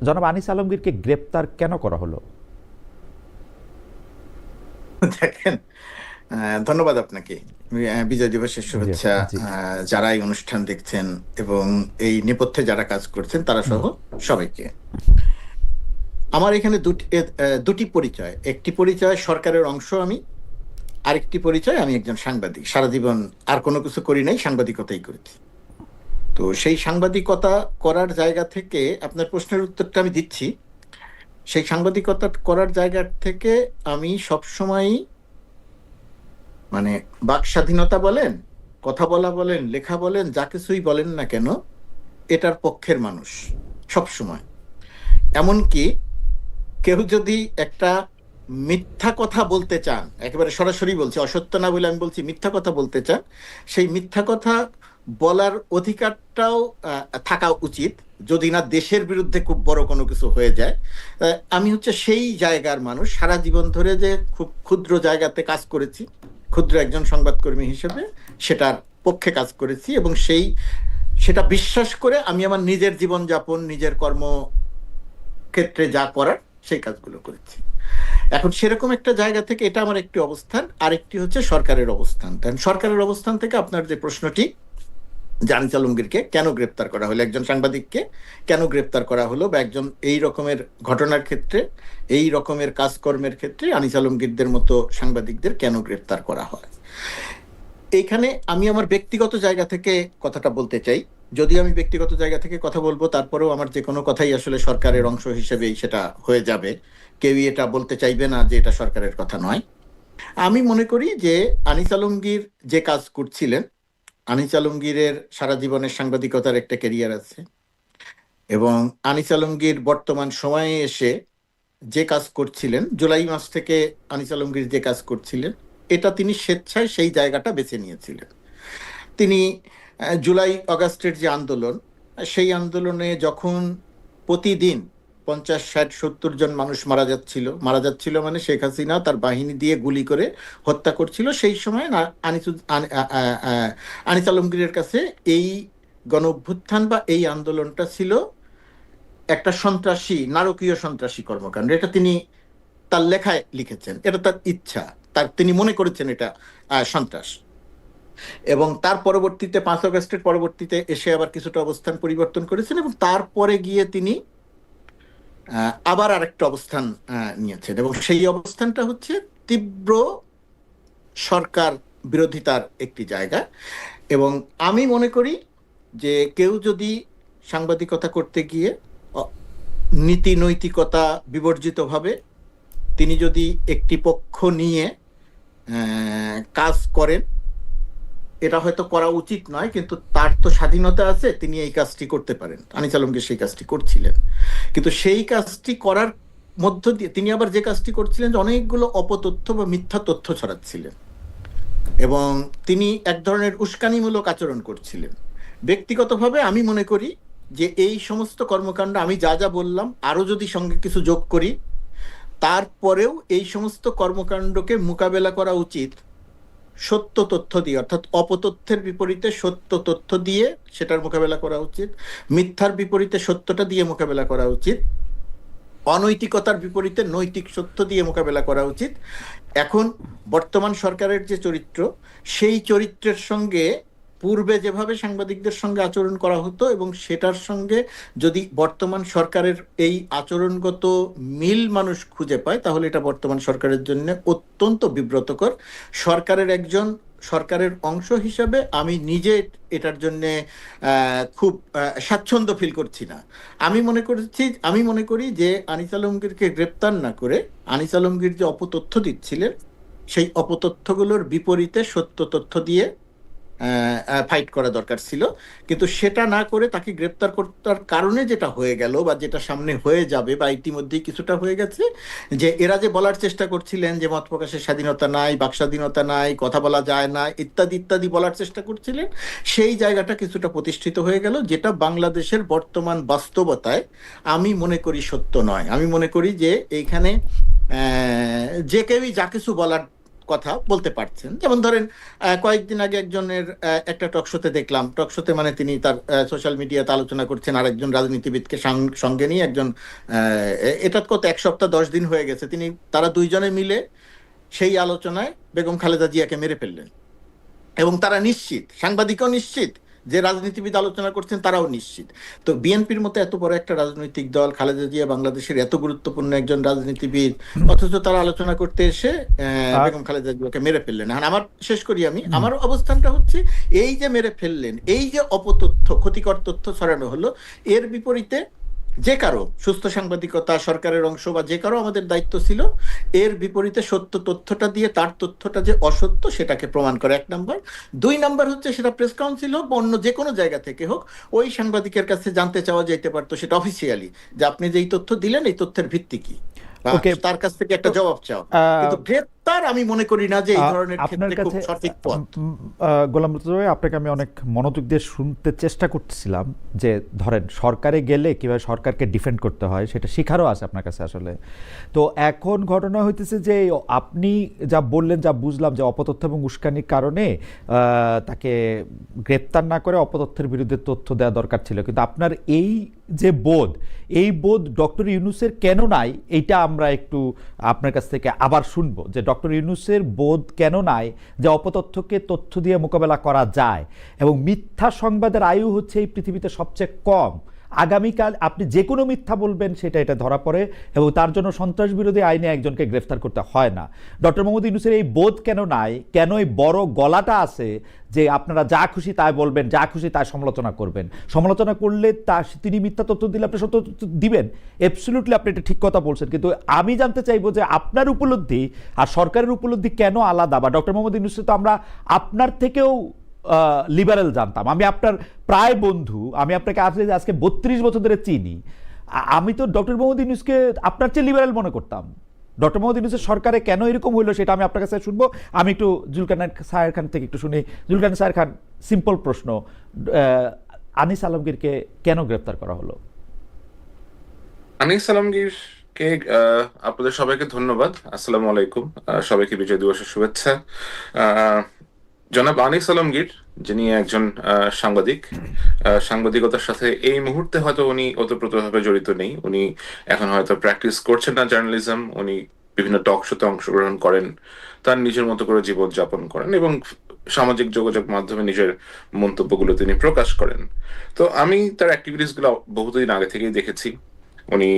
জনাব আনিস আলমগীরকে গ্রেপ্তার কেন করা হলো? দেখেন, ধন্যবাদ আপনাকে। বিজয় দিবসের জি শুভেচ্ছা। জি। যারা এই অনুষ্ঠান দেখছেন এবং এই নেপথ্যে যারা কাজ করছেন তারা সহ সবাইকে। আমার এখানে দুটি পরিচয়। একটি পরিচয় সরকারের অংশ আমি, আরেকটি পরিচয় আমি একজন সাংবাদিক। সারা জীবন আর কোনো কিছু করি নাই, সাংবাদিকতাই করেছি। তো সেই সাংবাদিকতা করার জায়গা থেকে আপনার প্রশ্নের উত্তরটা আমি দিচ্ছি। সেই সাংবাদিকতা করার জায়গা থেকে আমি সবসময়, মানে, বাক স্বাধীনতা বলেন, কথা বলা বলেন, লেখা বলেন, যা কিছুই বলেন না কেন, এটার পক্ষের মানুষ সব সময়। এমনকি কেউ যদি একটা মিথ্যা কথা বলতে চান, একেবারে সরাসরি বলছি, অসত্য না বলে আমি বলছি, মিথ্যা কথা বলতে চান, সেই মিথ্যা কথা বলার অধিকারটাও থাকা উচিত, যদি না দেশের বিরুদ্ধে খুব বড় কোনো কিছু হয়ে যায়। আমি হচ্ছে সেই জায়গার মানুষ। সারা জীবন ধরে যে খুব ক্ষুদ্র জায়গাতে কাজ করেছি, ক্ষুদ্র একজন সংবাদকর্মী হিসেবে সেটার পক্ষে কাজ করেছি, এবং সেটা বিশ্বাস করে আমি আমার নিজের জীবনযাপন, নিজের কর্মক্ষেত্রে যা করার সেই কাজগুলো করেছি। এখন সেরকম একটা জায়গা থেকে এটা আমার একটি অবস্থান, আরেকটি হচ্ছে সরকারের অবস্থান। সরকারের অবস্থান থেকে আপনার যে প্রশ্নটি, আনিস আলমগীরকে কেন গ্রেপ্তার করা হলো, একজন সাংবাদিককে কেন গ্রেপ্তার করা হলো, বা একজন এই রকমের ঘটনার ক্ষেত্রে, এই রকমের কাজকর্মের ক্ষেত্রে আনিস আলমগীরদের মতো সাংবাদিকদের কেন গ্রেপ্তার করা হয়, এইখানে আমি আমার ব্যক্তিগত জায়গা থেকে কথাটা বলতে চাই। যদি আমি ব্যক্তিগত জায়গা থেকে কথা বলবো, তারপরেও আমার যে কোনো কথাই আসলে সরকারের অংশ হিসেবেই সেটা হয়ে যাবে। কেউই এটা বলতে চাইবে না যে এটা সরকারের কথা নয়। আমি মনে করি যে আনিস আলমগীর যে কাজ করছিলেন, আনিস আলমগীরের সারা জীবনের সাংবাদিকতার একটা ক্যারিয়ার আছে, এবং আনিস আলমগীর বর্তমান সময়ে এসে যে কাজ করছিলেন, জুলাই মাস থেকে আনিস আলমগীর যে কাজ করছিলেন, এটা তিনি স্বেচ্ছায় সেই জায়গাটা বেছে নিয়েছিলেন। তিনি জুলাই অগাস্টের যে আন্দোলন, সেই আন্দোলনে যখন প্রতিদিন 50, 60, 70 জন মানুষ মারা যাচ্ছিল, মানে শেখ হাসিনা তার বাহিনী দিয়ে গুলি করে হত্যা করছিল, সেই সময় আনিস আলমগীরের কাছে এই গণ অভ্যুত্থান বা এই আন্দোলনটা ছিল একটা সন্ত্রাসী, নারকীয় সন্ত্রাসী কর্মকাণ্ড। এটা তিনি তার লেখায় লিখেছেন, এটা তার ইচ্ছা, তিনি মনে করেছেন এটা সন্ত্রাস। এবং তার পরবর্তীতে 5 আগস্টের পরবর্তীতে এসে আবার কিছুটা অবস্থান পরিবর্তন করেছেন, এবং তারপরে গিয়ে তিনি আবার আরেকটা অবস্থান নিয়েছেন, এবং সেই অবস্থানটা হচ্ছে তীব্র সরকার বিরোধিতার একটি জায়গা। এবং আমি মনে করি যে কেউ যদি সাংবাদিকতা করতে গিয়ে নীতি নৈতিকতা বিবর্জিত ভাবে তিনি যদি একটি পক্ষ নিয়ে কাজ করেন, এটা হয়তো করা উচিত নয়, কিন্তু তার তো স্বাধীনতা আছে, তিনি এই কাজটি করতে পারেন। আনিস আলমগীর সেই কাজটি করছিলেন, কিন্তু সেই কাজটি করার মধ্য দিয়ে তিনি আবার যে কাজটি করছিলেন, যে অনেকগুলো অপতথ্য বা মিথ্যা তথ্য ছড়াচ্ছিলেন, এবং তিনি এক ধরনের উস্কানিমূলক আচরণ করছিলেন। ব্যক্তিগতভাবে আমি মনে করি যে এই সমস্ত কর্মকাণ্ড, আমি যা যা বললাম, আরো যদি সঙ্গে কিছু যোগ করি, তারপরেও এই সমস্ত কর্মকাণ্ডকে মোকাবেলা করা উচিত সত্য তথ্য দিয়ে, অর্থাৎ অপতথ্যের বিপরীতে সত্য তথ্য দিয়ে সেটার মোকাবেলা করা উচিত, মিথ্যার বিপরীতে সত্যটা দিয়ে মোকাবেলা করা উচিত, অনৈতিকতার বিপরীতে নৈতিক সত্য দিয়ে মোকাবেলা করা উচিত। এখন বর্তমান সরকারের যে চরিত্র, সেই চরিত্রের সঙ্গে পূর্বে যেভাবে সাংবাদিকদের সঙ্গে আচরণ করা হতো, এবং সেটার সঙ্গে যদি বর্তমান সরকারের এই আচরণগত মিল মানুষ খুঁজে পায়, তাহলে এটা বর্তমান সরকারের জন্য অত্যন্ত বিব্রতকর। সরকারের অংশ হিসাবে আমি নিজে এটার জন্য খুব স্বাচ্ছন্দ্য ফিল করছি না। আমি মনে করি যে আনিস আলমগীরকে গ্রেপ্তার না করে আনিস আলমগীর যে অপতথ্য দিচ্ছিলেন, সেই অপতথ্যগুলোর বিপরীতে সত্য তথ্য দিয়ে ফাইট করা দরকার ছিল। কিন্তু সেটা না করে তাকে গ্রেপ্তার করার কারণে যেটা হয়ে গেল, বা যেটা সামনে হয়ে যাবে, বা ইতিমধ্যেই কিছুটা হয়ে গেছে, যে এরা যে বলার চেষ্টা করছিলেন যে মত প্রকাশের স্বাধীনতা নাই, বাক স্বাধীনতা নাই, কথা বলা যায় না, ইত্যাদি ইত্যাদি বলার চেষ্টা করছিলেন, সেই জায়গাটা কিছুটা প্রতিষ্ঠিত হয়ে গেল, যেটা বাংলাদেশের বর্তমান বাস্তবতায় আমি মনে করি সত্য নয়। আমি মনে করি যে এইখানে যে কেউই যা কিছু বলার কথা বলতে পারছেন। যেমন ধরেন কয়েকদিন আগে একজনের একটা টকশোতে দেখলাম, টকশোতে মানে তিনি তার সোশ্যাল মিডিয়াতে আলোচনা করছেন আরেকজন রাজনীতিবিদকে সঙ্গে নিয়ে, একজন এটা কত 1 সপ্তাহ 10 দিন হয়ে গেছে, তারা দুইজনে মিলে সেই আলোচনায় বেগম খালেদা জিয়াকে মেরে ফেললেন। এবং তারা নিশ্চিত, সাংবাদিকও নিশ্চিত, যে রাজনীতিবিদ আলোচনা করছেন তারাও নিশ্চিত। তো বিএনপির মতো এত বড় একটা রাজনৈতিক দল, খালেদা জিয়া বাংলাদেশের এত গুরুত্বপূর্ণ একজন রাজনীতিবিদ, অথচ তারা আলোচনা করতে এসে বেগম খালেদা জিয়াকে মেরে ফেললেন। আর আমার শেষ করি আমার অবস্থানটা হচ্ছে, এই যে মেরে ফেললেন, এই যে অপতথ্য, ক্ষতিকর তথ্য ছড়ানো হলো, এর বিপরীতে যে কারো সুস্থ সাংবাদিকতা, সরকারের অংশ বা যে কারো আমাদের দায়িত্ব ছিল এর বিপরীতে সত্য তথ্যটা দিয়ে তার তথ্যটা যে অসত্য সেটাকে প্রমাণ করে, 1 নাম্বার। 2 নাম্বার হচ্ছে, সেটা প্রেস কাউন্সিল হোক বা অন্য যে কোনো জায়গা থেকে হোক, ওই সাংবাদিকের কাছে জানতে চাওয়া যেতে পারতো সেটা অফিসিয়ালি, যে আপনি যে এই তথ্য দিলেন এই তথ্যের ভিত্তি কি, বা তার কাছ থেকে একটা জবাব চাও। কিন্তু গ্রেপ্তার আমি মনে করি না যে এই ধরনের আপনার ক্ষেত্রে খুব কাছে সঠিক পথ। গোলাম মুর্তজা ভাই, আপনাকে আমি অনেক মনোযোগ দিয়ে শুনতে চেষ্টা করতেছিলাম যে ধরেন সরকারে গেলে কিভাবে সরকারকে ডিফেন্ড করতে হয় সেটা শিখারও আছে আপনার কাছে আসলে। তো এখন ঘটনা হইতেছে যে আপনি যা বললেন, যা বুঝলাম, যে অপতথ্য এবং উস্কানির কারণে তাকে গ্রেপ্তার না করে অপতথ্যের বিরুদ্ধে তথ্য দেওয়া দরকার ছিল, কিন্তু আপনার এই যে বোধ, এই বোধ ডক্টর ইউনূসের কেন নাই, এইটা আমরা একটু আপনার কাছ থেকে আবার শুনবো, যে ডক্টর ইউনূসের বোধ কেন নাই যে অপতথ্যকে তথ্য দিয়ে মোকাবেলা করা যায়, এবং মিথ্যা সংবাদের আয়ু হচ্ছে এই পৃথিবীতে সবচেয়ে কম। আগামীকাল আপনি যে কোনো মিথ্যা বলবেন সেটা এটা ধরা পড়ে, এবং তার জন্য সন্ত্রাস বিরোধী আইনে একজনকে গ্রেফতার করতে হয় না। ডক্টর মোহাম্মদ ইউনূসের এই বোধ কেন নাই, কেন এই বড় গলাটা আছে যে আপনারা যা খুশি তাই বলবেন, যা খুশি তাই সমালোচনা করবেন, সমালোচনা করলে তিনি মিথ্যা তথ্য দিলে আপনি সত্য তথ্য দিবেন। অ্যাবসলিউটলি আপনি এটা ঠিক কথা বলছেন, কিন্তু আমি জানতে চাইবো যে আপনার উপলব্ধি আর সরকারের উপলব্ধি কেন আলাদা, বা ডক্টর মোহাম্মদ ইউনূসকে তো আমরা আপনার থেকেও লিবারেল জানতাম, আমি আপনার প্রায় বন্ধু, আমি আপনাকে আজকে 32 বছর ধরে চিনি, আমি তো ডক্টর মোহাম্মদ ইউনূসকে আপনার চেয়ে লিবারেল মনে করতাম। ডক্টর মোহাম্মদ ইউনূসের সরকারে কেন এরকম হইলো সেটা আমি আপনার কাছে শুনবো। আমি একটু জুলকারনাইন সাহের খান থেকে একটু শুনি। জুলকারনাইন সাহের খান, সিম্পল প্রশ্ন, আনিস আলমগীরকে কেন গ্রেফতার করা হলো? আনিস আলমগীরকে আপনাদের সবাইকে ধন্যবাদ। আসসালামু আলাইকুম, সবাইকে বিজয় দিবসের শুভেচ্ছা। জনাব আনিস আলমগীর, যিনি একজন সাংবাদিক, সাংবাদিকতার সাথে এই মুহূর্তে হয়তো উনি ওতপ্রোতভাবে জড়িত নেই, উনি এখন হয়তো প্র্যাকটিস করছেন না জার্নালিজম, উনি বিভিন্ন টক শোতে অংশগ্রহণ করেন, তার নিজের মতো করে জীবন যাপন করেন এবং সামাজিক যোগাযোগ মাধ্যমে নিজের মন্তব্যগুলো তিনি প্রকাশ করেন। তো আমি তার অ্যাক্টিভিটিস গুলো বহুদিন আগে থেকেই দেখেছি। উনি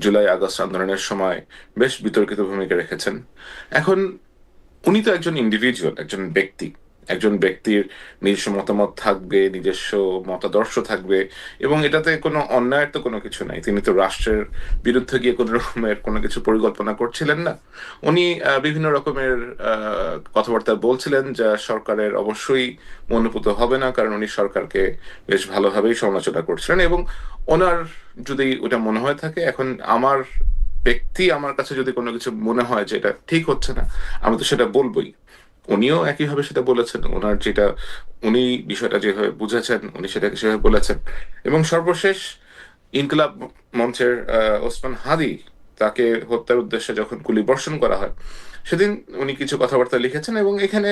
জুলাই আগস্ট আন্দোলনের সময় বেশ বিতর্কিত ভূমিকা রেখেছেন। এখন উনি তো একজন ইন্ডিভিজুয়াল, একজন ব্যক্তির নিজস্ব মতামত থাকবে, নিজস্ব মতাদর্শ থাকবে, এবং এটাতে কোনো অন্যায়ের তো কোনো কিছু নাই। তিনি তো রাষ্ট্রের বিরুদ্ধে গিয়ে কোনো রকমের কোনো কিছু পরিকল্পনা করছিলেন না। উনি বিভিন্ন রকমের কথাবার্তা বলছিলেন যা সরকারের অবশ্যই মনোপুত হবে না, কারণ উনি সরকারকে বেশ ভালোভাবেই সমালোচনা করছিলেন। এবং ওনার যদি ওটা মনে হয়ে থাকে, এখন আমার কাছে যদি কোনো কিছু মনে হয় যে এটা ঠিক হচ্ছে না, আমি তো সেটা বলবোই। উনিও একইভাবে সেটা বলেছেন, উনি বিষয়টা যেভাবে বুঝেছেন উনি সেটাকে সেভাবে বলেছেন। এবং সর্বশেষ ইনকিলাব মঞ্চের ওসমান হাদি, তাকে হত্যার উদ্দেশ্যে যখন গুলিবর্ষণ করা হয়, সেদিন উনি কিছু কথাবার্তা লিখেছেন, এবং এখানে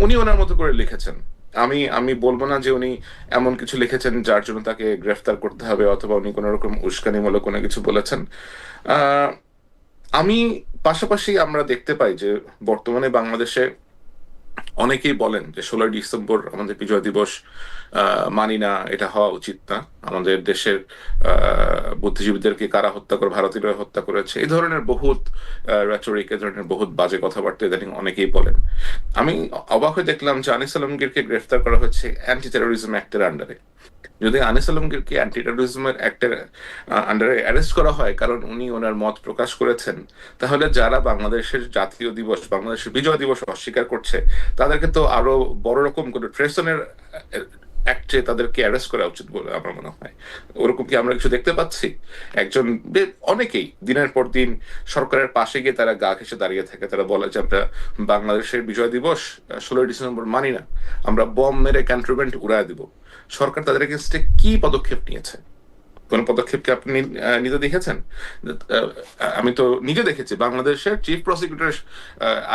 উনি ওনার মতো করে লিখেছেন। আমি বলবো না যে উনি এমন কিছু লিখেছেন যার জন্য তাকে গ্রেফতার করতে হবে, অথবা উনি কোন রকম উস্কানিমূলক কোনো কিছু বলেছেন। আমি পাশাপাশি আমরা দেখতে পাই যে বর্তমানে বাংলাদেশে অনেকেই বলেন যে 16 ডিসেম্বর আমাদের বিজয় দিবস, মানি না, এটা হওয়া উচিত না, আমাদের দেশের বুদ্ধিজীবীদেরকে কারা হত্যা করে, ভারতীয়রা হত্যা করেছে, এই ধরনের বহুত রেটরিক, এই ধরনের বহুত বাজে কথাবার্তা ইদানিং অনেকেই বলেন। আমি অবাক হয়ে দেখলাম যে আনিস আলমগীরকে গ্রেফতার করা হয়েছে অ্যান্টি টেরোরিজম অ্যাক্টের আন্ডারে। যদি আনিস আলমগীরকে অ্যান্টি টেরোরিজম অ্যাক্টের আন্ডারে অ্যারেস্ট করা হয় কারণ উনি ওনার মত প্রকাশ করেছেন, তাহলে যারা বাংলাদেশের জাতীয় দিবস, বাংলাদেশের বিজয় দিবস অস্বীকার করছে, তাদেরকে তো আরো বড় রকম করে ট্রেসনের অ্যাক্টে তাদেরকে অ্যারেস্ট করা উচিত বলে আমার মনে হয়। ওরকম কি আমরা কিছু দেখতে পাচ্ছি? অনেকেই দিনের পর দিন সরকারের পাশে গিয়ে তারা গা ঘেঁষে দাঁড়িয়ে থাকে, তারা বলে যে আমরা বাংলাদেশের বিজয় দিবস 16 ডিসেম্বর মানি না, আমরা বম মেরে ক্যান্টনমেন্ট উড়ায় দিব। সরকার তাদের এগেইনস্টে কি পদক্ষেপ নিয়েছে? কোন পদক্ষেপ কি আপনি নিতে দেখেছেন? আমি তো নিজে দেখেছি বাংলাদেশের চিফ প্রসিকিউটর,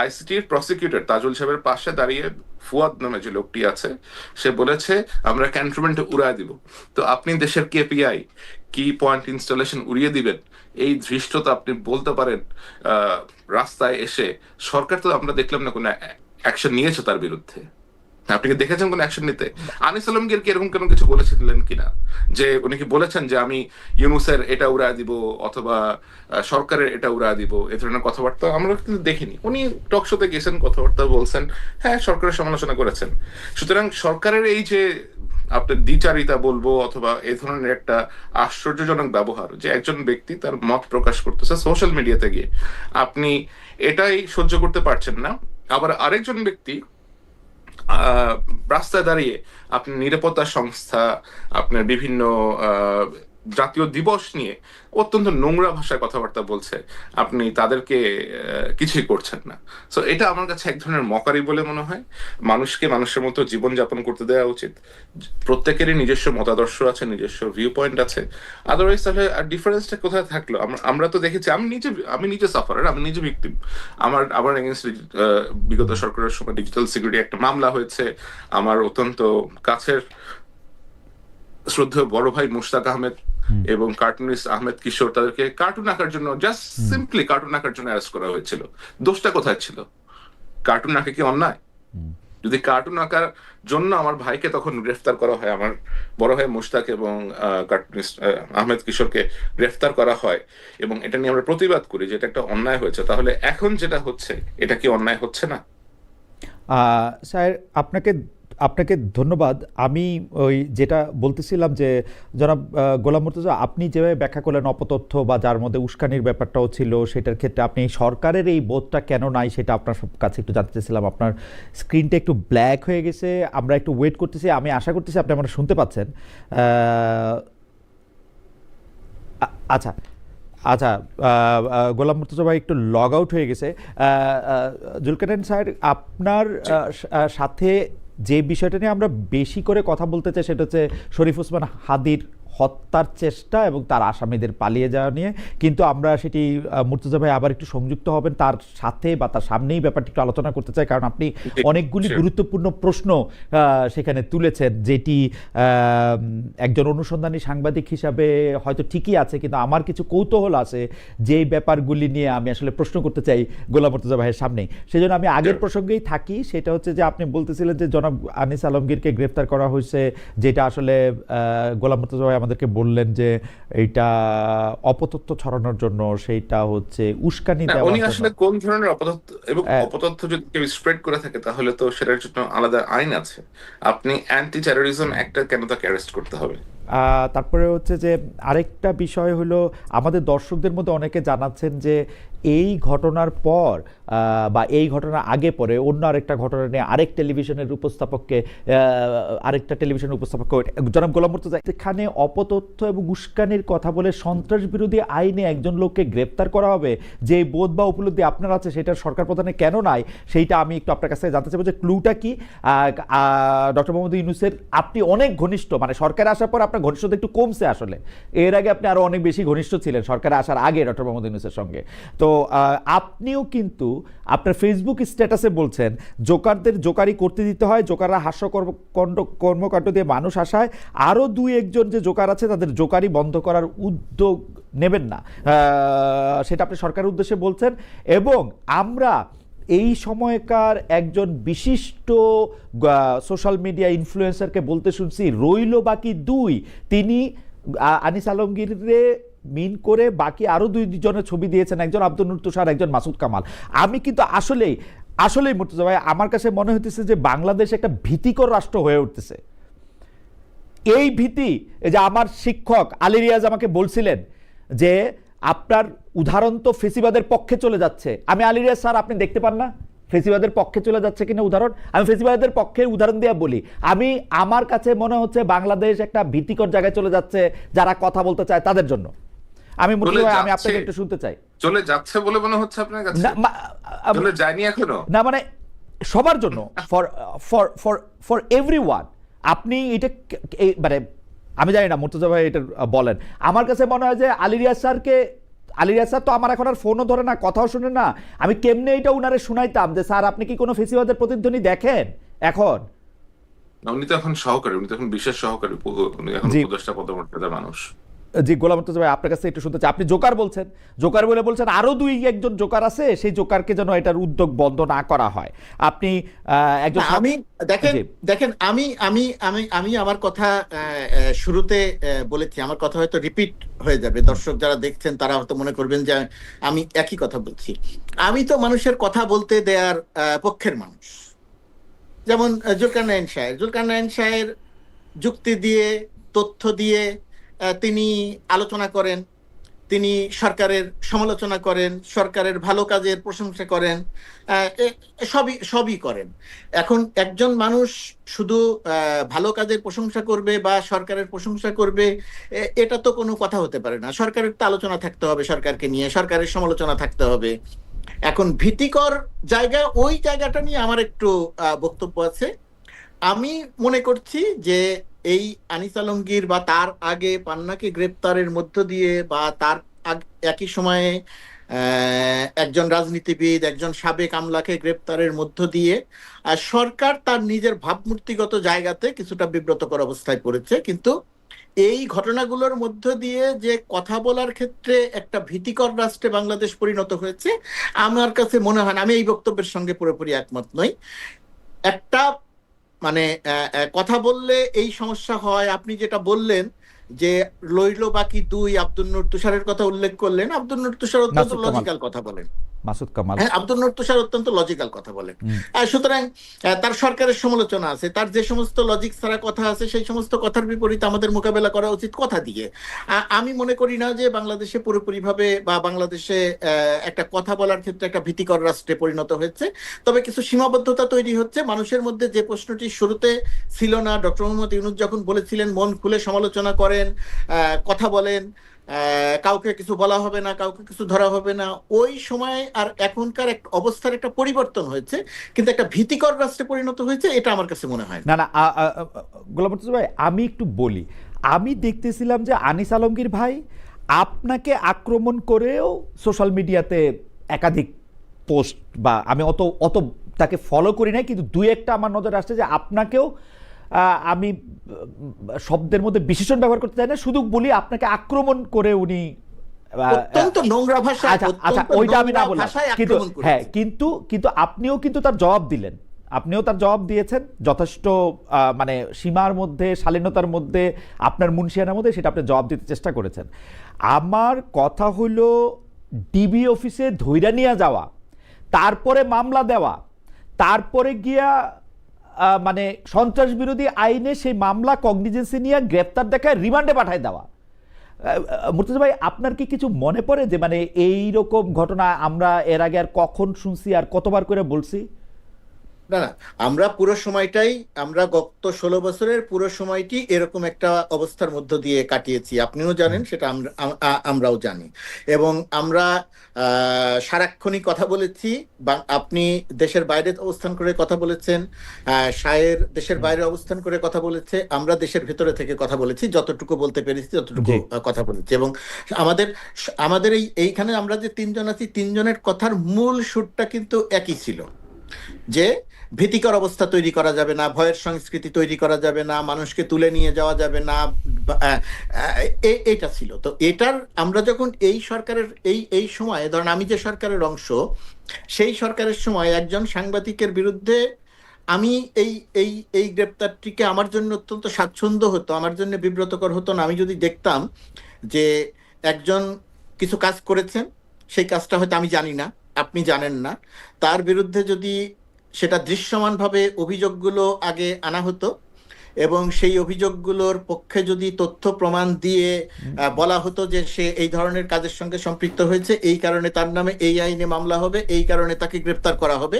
আইসিটির প্রসিকিউটর তাজুল সাহেবের পাশে দাঁড়িয়ে ফুয়াদ নামে যে লোকটি আছে, সে বলেছে আমরা ক্যান্টনমেন্টে উড়ায় দিব। তো আপনি দেশের কেপিআই কি পয়েন্ট ইনস্টলেশন উড়িয়ে দিবেন, এই ধৃষ্টতা আপনি বলতে পারেন রাস্তায় এসে? সরকার তো আমরা দেখলাম না কোনো অ্যাকশন নিয়েছে তার বিরুদ্ধে। আপনি কি দেখেছেন কোন অ্যাকশন নিতে? আনিস আলমগীর কি এরকম কোনো কিছু বলেছিলেন কিনা, যে উনি কি বলেছেন যে আমি ইউনূসের এটা উড়ায় দিব অথবা সরকারের এটা উড়ায় দিব, এ ধরনের কথাবার্তা আমরা কিন্তু দেখিনি। উনি টক শোতে গেছেন, কথাবার্তা বলছেন, হ্যাঁ সরকারের সমালোচনা করেছেন। সুতরাং সরকারের এই যে আপনার দ্বিচারিতা বলবো অথবা এই ধরনের একটা আশ্চর্যজনক ব্যবহার, যে একজন ব্যক্তি তার মত প্রকাশ করতেছে সোশ্যাল মিডিয়াতে গিয়ে, আপনি এটাই সহ্য করতে পারছেন না, আবার আরেকজন ব্যক্তি রাস্তায় দাঁড়িয়ে আপনি নিরাপত্তা সংস্থা, আপনার বিভিন্ন জাতীয় দিবস নিয়ে অত্যন্ত নোংরা ভাষায় কথাবার্তা বলছে, আপনি তাদেরকে কিছুই করছেন না। সো এটা আমার কাছে এক ধরনের মকারি বলে মনে হয়। মানুষকে মানুষের মতো জীবন যাপন করতে দেওয়া উচিত। প্রত্যেকেরই নিজস্ব মতাদর্শ আছে, নিজস্ব ভিউ পয়েন্ট আছে। আদারওয়াইজ তাহলে আর ডিফারেন্সটা কোথায় থাকলো? আমরা তো দেখেছি, আমি নিজে সাফারার, আমি নিজে ভিকটিম। আমার এগেইনস্ট বিগত সরকারের সময় ডিজিটাল সিকিউরিটি একটা মামলা হয়েছে। আমার অত্যন্ত কাছের শ্রদ্ধেয় বড় ভাই মুশতাক আহমেদ এবং কার্টুনিস্ট আহমেদ কিশোর, তাদেরকে কার্টুন আঁকার জন্য, জাস্ট সিম্পলি কার্টুন আঁকার জন্য অ্যারেস্ট করা হয়েছিল। দোষটা কোথায় ছিল? কার্টুন আঁকা কি অন্যায়? যদি কার্টুন আঁকার জন্য আমার ভাইকে তখন গ্রেফতার করা হয়, আমার বড় ভাই মুশতাক এবং কার্টুনিস্ট আহমেদ কিশোরকে গ্রেফতার করা হয়, এবং এটা নিয়ে আমরা প্রতিবাদ করি যে এটা একটা অন্যায় হয়েছে, তাহলে এখন যেটা হচ্ছে এটা কি অন্যায় হচ্ছে না? স্যার, আপনাকে আপনাকে ধন্যবাদ। আমি ওই যেটা বলতেছিলাম যে জনাব গোলাম মুর্তজা, আপনি যেভাবে ব্যাখ্যা করলেন অপতথ্য বা যার মধ্যে উস্কানির ব্যাপারটাও ছিল, সেটার ক্ষেত্রে আপনি সরকারের এই বোধটা কেন নাই সেটা আপনার কাছে একটু জানতে চাইছিলাম। আপনার স্ক্রিনটা একটু ব্ল্যাক হয়ে গেছে, আমরা একটু ওয়েট করতেছি। আমি আশা করতেছি আপনি আমরা শুনতে পাচ্ছেন। আচ্ছা আচ্ছা, গোলাম মুর্তজা ভাই একটু লগ আউট হয়ে গেছে। জুলকারনাইন স্যার, আপনার সাথে যে বিষয়টা নিয়ে আমরা বেশি করে কথা বলতে চাই সেটা হচ্ছে শরীফ ওসমান হাদির হত্যার চেষ্টা এবং তার আসামিদের পালিয়ে যাওয়া নিয়ে। কিন্তু আমরা সেটি মুর্তজা ভাই আবার একটু সংযুক্ত হবেন তার সাথে বা তার সামনেই ব্যাপারটি একটু আলোচনা করতে চাই, কারণ আপনি অনেকগুলি গুরুত্বপূর্ণ প্রশ্ন সেখানে তুলেছেন, যেটি একজন অনুসন্ধানী সাংবাদিক হিসাবে হয়তো ঠিকই আছে, কিন্তু আমার কিছু কৌতূহল আছে যেই ব্যাপারগুলি নিয়ে আমি আসলে প্রশ্ন করতে চাই গোলাম মুর্তজা ভাইয়ের সামনেই। সেজন্য আমি আগের প্রসঙ্গেই থাকি। সেটা হচ্ছে যে আপনি বলতেছিলেন যে জনাব আনিস আলমগীরকে গ্রেফতার করা হয়েছে, যেটা আসলে গোলাম মুর্তজা ভাই আমাদেরকে বললেন যে এইটা অপতথ্য ছড়ানোর জন্য, সেইটা হচ্ছে উস্কানি দেওয়ার উনি জন্য। আসলে কোন ধরনের অপতথ্য, এবং অপতথ্য যদি কেউ স্প্রেড করে থাকে তাহলে তো সেটার জন্য আলাদা আইন আছে। আপনি অ্যান্টি টেরোরিজম অ্যাক্টে কেন তাকে অ্যারেস্ট করতে হবে? তারপরে হচ্ছে যে আরেকটা বিষয় হলো, আমাদের দর্শকদের মধ্যে অনেকে জানাচ্ছেন যে এই ঘটনার পর বা এই ঘটনার আগে পরে অন্য আরেকটা ঘটনা নিয়ে আরেকটা টেলিভিশনের উপস্থাপককে জনাব গোলাম মুর্তজা এখানে অপতথ্য এবং উস্কানির কথা বলে সন্ত্রাস বিরোধী আইনে একজন লোককে গ্রেপ্তার করা হবে, যে বোধ বা উপলব্ধি আপনার আছে সেটা সরকার প্রধানের কেন নাই, সেইটা আমি একটু আপনার কাছে জানতে চাইবো যে ক্লুটা কি। ডক্টর মোহাম্মদ ইউনূসের আপনি অনেক ঘনিষ্ঠ, মানে সরকারে আসার পর আপনার ঘনিষ্ঠতা একটু কমছে আসলে, এর আগে আপনি আরো অনেক বেশি ঘনিষ্ঠ ছিলেন সরকারে আসার আগে ডক্টর মোহাম্মদ ইউনূসের সঙ্গে। তো আপনিও কিন্তু আপনার ফেসবুক স্ট্যাটাসে বলছেন জোকারদের জোকারি করতে দিতে হয়, জোকাররা কর্মকাণ্ড দিয়ে মানুষ আসায়, আরও 2-1 যে জোকার আছে তাদের জোকারি বন্ধ করার উদ্যোগ নেবেন না, সেটা আপনি সরকারের উদ্দেশ্যে বলছেন। এবং আমরা এই সময়কার একজন বিশিষ্ট সোশ্যাল মিডিয়া ইনফ্লুয়েন্সারকে বলতে শুনছি রইল বাকি 2, তিনি আনিস আলমগীরে মিন করে বাকি আরো 2 জনের ছবি দিয়েছেন, একজন আব্দুল নূর তুষার, একজন মাসুদ কামাল। আমি কিন্তু আসলেই মুর্তজা ভাই, আমার কাছে মনে হইতেছে যে বাংলাদেশ একটা ভীতিকর রাষ্ট্র হয়ে উঠতেছে। এই ভীতি, এই যে আমার শিক্ষক আলী রিয়াজ আমাকে বলছিলেন যে আপনার উদাহরণ তো ফেসিবাদের পক্ষে চলে যাচ্ছে। আমি আলী রিয়াজ স্যার, আপনি দেখতে পান না ফেসিবাদের পক্ষে চলে যাচ্ছে কিনা উদাহরণ? আমি ফেসিবাদের পক্ষে উদাহরণ দিয়ে বলি, আমার কাছে মনে হচ্ছে বাংলাদেশ একটা ভীতিকর জায়গায় চলে যাচ্ছে যারা কথা বলতে চায় তাদের জন্য। আমি আপনাকে একটু শুনতে চাই। চলে যাচ্ছে বলে মনে হচ্ছে আপনার কাছে? চলে যায়নি এখনো না, মানে সবার জন্য, ফর এভরিওয়ান। আপনি এটা মানে আমি জানি না মুর্তজা ভাই এটা বলেন। আমার কাছে মনে হয় যে আলী রিয়াজ স্যার তো আমার এখন আর ফোনও ধরে না, কথাও শুনে না। আমি কেমনে এটা উনারে শুনাইতাম যে স্যার আপনি কি কোনো ফেসিবাদের প্রতিধ্বনি দেখেন এখন? উনি তো এখন সহকারী, উনি তো এখন বিশেষ সহকারী, উনি এখন জি। উপদেষ্টা পদমর্যাদার মানুষ। জি, গোলাম মুর্তজা ভাই আপনার কাছে একটু শুনতে চাই। আপনি জোকার বলছেন, জোকার বলে বলছেন আরো একজন জোকার আছে, সেই জোকারকে যেন এটার উদ্যোগ বন্ধ না করা হয়। আপনি একজন না, আমি দেখেন জি। দেখেন আমি আমি আমি আমি আমার কথা শুরুতে বলেছি, আমার কথা হয়তো রিপিট হয়ে যাবে, দর্শক যারা দেখছেন তারা হয়তো মনে করবেন যে আমি একই কথা বলছি। আমি তো মানুষের কথা বলতে দেওয়ার পক্ষের মানুষ। যেমন জুলকারনাইন সাহের যুক্তি দিয়ে, তথ্য দিয়ে তিনি আলোচনা করেন, তিনি সরকারের সমালোচনা করেন, সরকারের ভালো কাজের প্রশংসা করেন, সবই করেন। এখন একজন মানুষ শুধু ভালো কাজের প্রশংসা করবে বা সরকারের প্রশংসা করবে, এটা তো কোনো কথা হতে পারে না। সরকারের তো আলোচনা থাকতে হবে, সরকারকে নিয়ে সরকারের সমালোচনা থাকতে হবে। এখন ভীতিকর জায়গা, ওই জায়গাটা নিয়ে আমার একটু বক্তব্য আছে। আমি মনে করছি যে এই আনিস আলমগীর বা তার আগে পান্নাকে গ্রেপ্তারের মধ্য দিয়ে বা তার একই সময়ে একজন রাজনীতিবিদ, একজন সাবেক আমলাকে গ্রেপ্তারের মধ্য দিয়ে সরকার তার নিজের ভাবমূর্তিগত জায়গাতে কিছুটা বিব্রতকর অবস্থায় পড়েছে। কিন্তু এই ঘটনাগুলোর মধ্য দিয়ে যে কথা বলার ক্ষেত্রে একটা ভীতিকর রাষ্ট্রে বাংলাদেশ পরিণত হয়েছে, আমার কাছে মনে হয় না, আমি এই বক্তব্যের সঙ্গে পুরোপুরি একমত নই। একটা মানে কথা বললে এই সমস্যা হয়। আপনি যেটা বললেন যে লইল বাকি দুই, আব্দুল নূর তুষারের কথা উল্লেখ করলেন। আব্দুল নূর তুষার অত্যন্ত লজিক্যাল কথা বলেন। মাসুদ কামাল, হ্যাঁ, আব্দুল নূর তুষার অত্যন্ত লজিক্যাল কথা বলেন। সুতরাং তার সরকারের সমালোচনা আছে, তার যে সমস্ত লজিক ছাড়া কথা আছে সেই সমস্ত কথার বিপরীতে আমাদের মোকাবেলা করা উচিত কথা দিয়ে। আমি মনে করি না যে বাংলাদেশে পুরোপুরিভাবে বা বাংলাদেশে একটা কথা বলার ক্ষেত্রে একটা ভীতিকর রাষ্ট্রে পরিণত হয়েছে। তবে কিছু সীমাবদ্ধতা তৈরি হচ্ছে মানুষের মধ্যে। যে প্রশ্নটি শুরুতে ছিল না, ডক্টর মোহাম্মদ ইউনূস যখন বলেছিলেন মন খুলে সমালোচনা করেন, কথা বলেন, কাউকে কিছু বলা হবে না, কাউকে কিছু ধরা হবে না, ওই সময় আর এখনকার এক অবস্থার একটা পরিবর্তন হয়েছে, কিন্তু একটা ভীতিকর রাষ্ট্রে পরিণত হয়েছে, এটা আমার কাছে মনে হয় না। না, গোলাম মুর্তজা ভাই আমি একটু বলি, আমি দেখতেছিলাম যে আনিস আলমগীর ভাই আপনাকে আক্রমণ করেও সোশ্যাল মিডিয়াতে একাধিক পোস্ট, বা আমি অত তাকে ফলো করি নাই, কিন্তু দুই একটা আমার নজরে আসছে যে আপনাকেও, আমি শব্দের মধ্যে বিশেষণ ব্যবহার করতে চাই না, শুধু বলি আপনাকে আক্রমণ করে উনি অত্যন্ত নোংরা ভাষা। আচ্ছা, ওইটা আমি না বললাম, কিন্তু হ্যাঁ, কিন্তু আপনিও কিন্তু তার জবাব দিলেন, আপনিও তার জবাব দিয়েছেন যথেষ্ট মানে সীমার মধ্যে, শালীনতার মধ্যে, আপনার মুনশিয়ানার মধ্যে, সেটা আপনি জবাব দিতে চেষ্টা করেছেন। আমার কথা হলো ডিবি অফিসে ধইরা নিয়ে যাওয়া, তারপরে মামলা দেওয়া, তারপরে গিয়া মানে সন্ত্রাস বিরোধী আইনে সেই মামলা কগনিজেন্সি নিয়ে গ্রেপ্তার দেখায় রিমান্ডে পাঠায় দেওয়া। মুর্তজা ভাই আপনার কি কিছু মনে পড়ে যে মানে এই রকম ঘটনা আমরা এর আগে আর কখন শুনছি আর কতবার করে বলছি? না না, আমরা পুরো সময়টাই, আমরা গত 16 বছরের পুরো সময়টি এরকম একটা অবস্থার মধ্য দিয়ে কাটিয়েছি। আপনিও জানেন সেটা, আমরাও জানি। এবং আমরা সারাক্ষণই কথা বলেছি। আপনি দেশের বাইরে অবস্থান করে কথা বলেছেন, শায়ের দেশের বাইরে অবস্থান করে কথা বলেছে, আমরা দেশের ভেতরে থেকে কথা বলেছি, যতটুকু বলতে পেরেছি ততটুকু কথা বলেছি। এবং আমাদের এইখানে আমরা যে তিনজন আছি, তিনজনের কথার মূল সুরটা কিন্তু একই ছিল, যে ভীতিকর অবস্থা তৈরি করা যাবে না, ভয়ের সংস্কৃতি তৈরি করা যাবে না, মানুষকে তুলে নিয়ে যাওয়া যাবে না, এটা ছিল। তো এটার আমরা যখন এই সরকারের এই সময়ে, ধরেন আমি যে সরকারের অংশ, সেই সরকারের সময় একজন সাংবাদিকের বিরুদ্ধে আমি এই গ্রেপ্তারটিকে আমার জন্য অত্যন্ত স্বাচ্ছন্দ্য হতো, আমার জন্য বিব্রতকর হতো না। আমি যদি দেখতাম যে একজন কিছু কাজ করেছেন, সেই কাজটা হয়তো আমি জানি না, আপনি জানেন না, তার বিরুদ্ধে যদি সেটা দৃশ্যমানভাবে অভিযোগগুলো আগে আনা হতো এবং সেই অভিযোগগুলোর পক্ষে যদি তথ্য প্রমাণ দিয়ে বলা হতো যে সে এই ধরনের কাজের সঙ্গে সম্পৃক্ত হয়েছে, এই কারণে তার নামে এই আইনে মামলা হবে, এই কারণে তাকে গ্রেপ্তার করা হবে,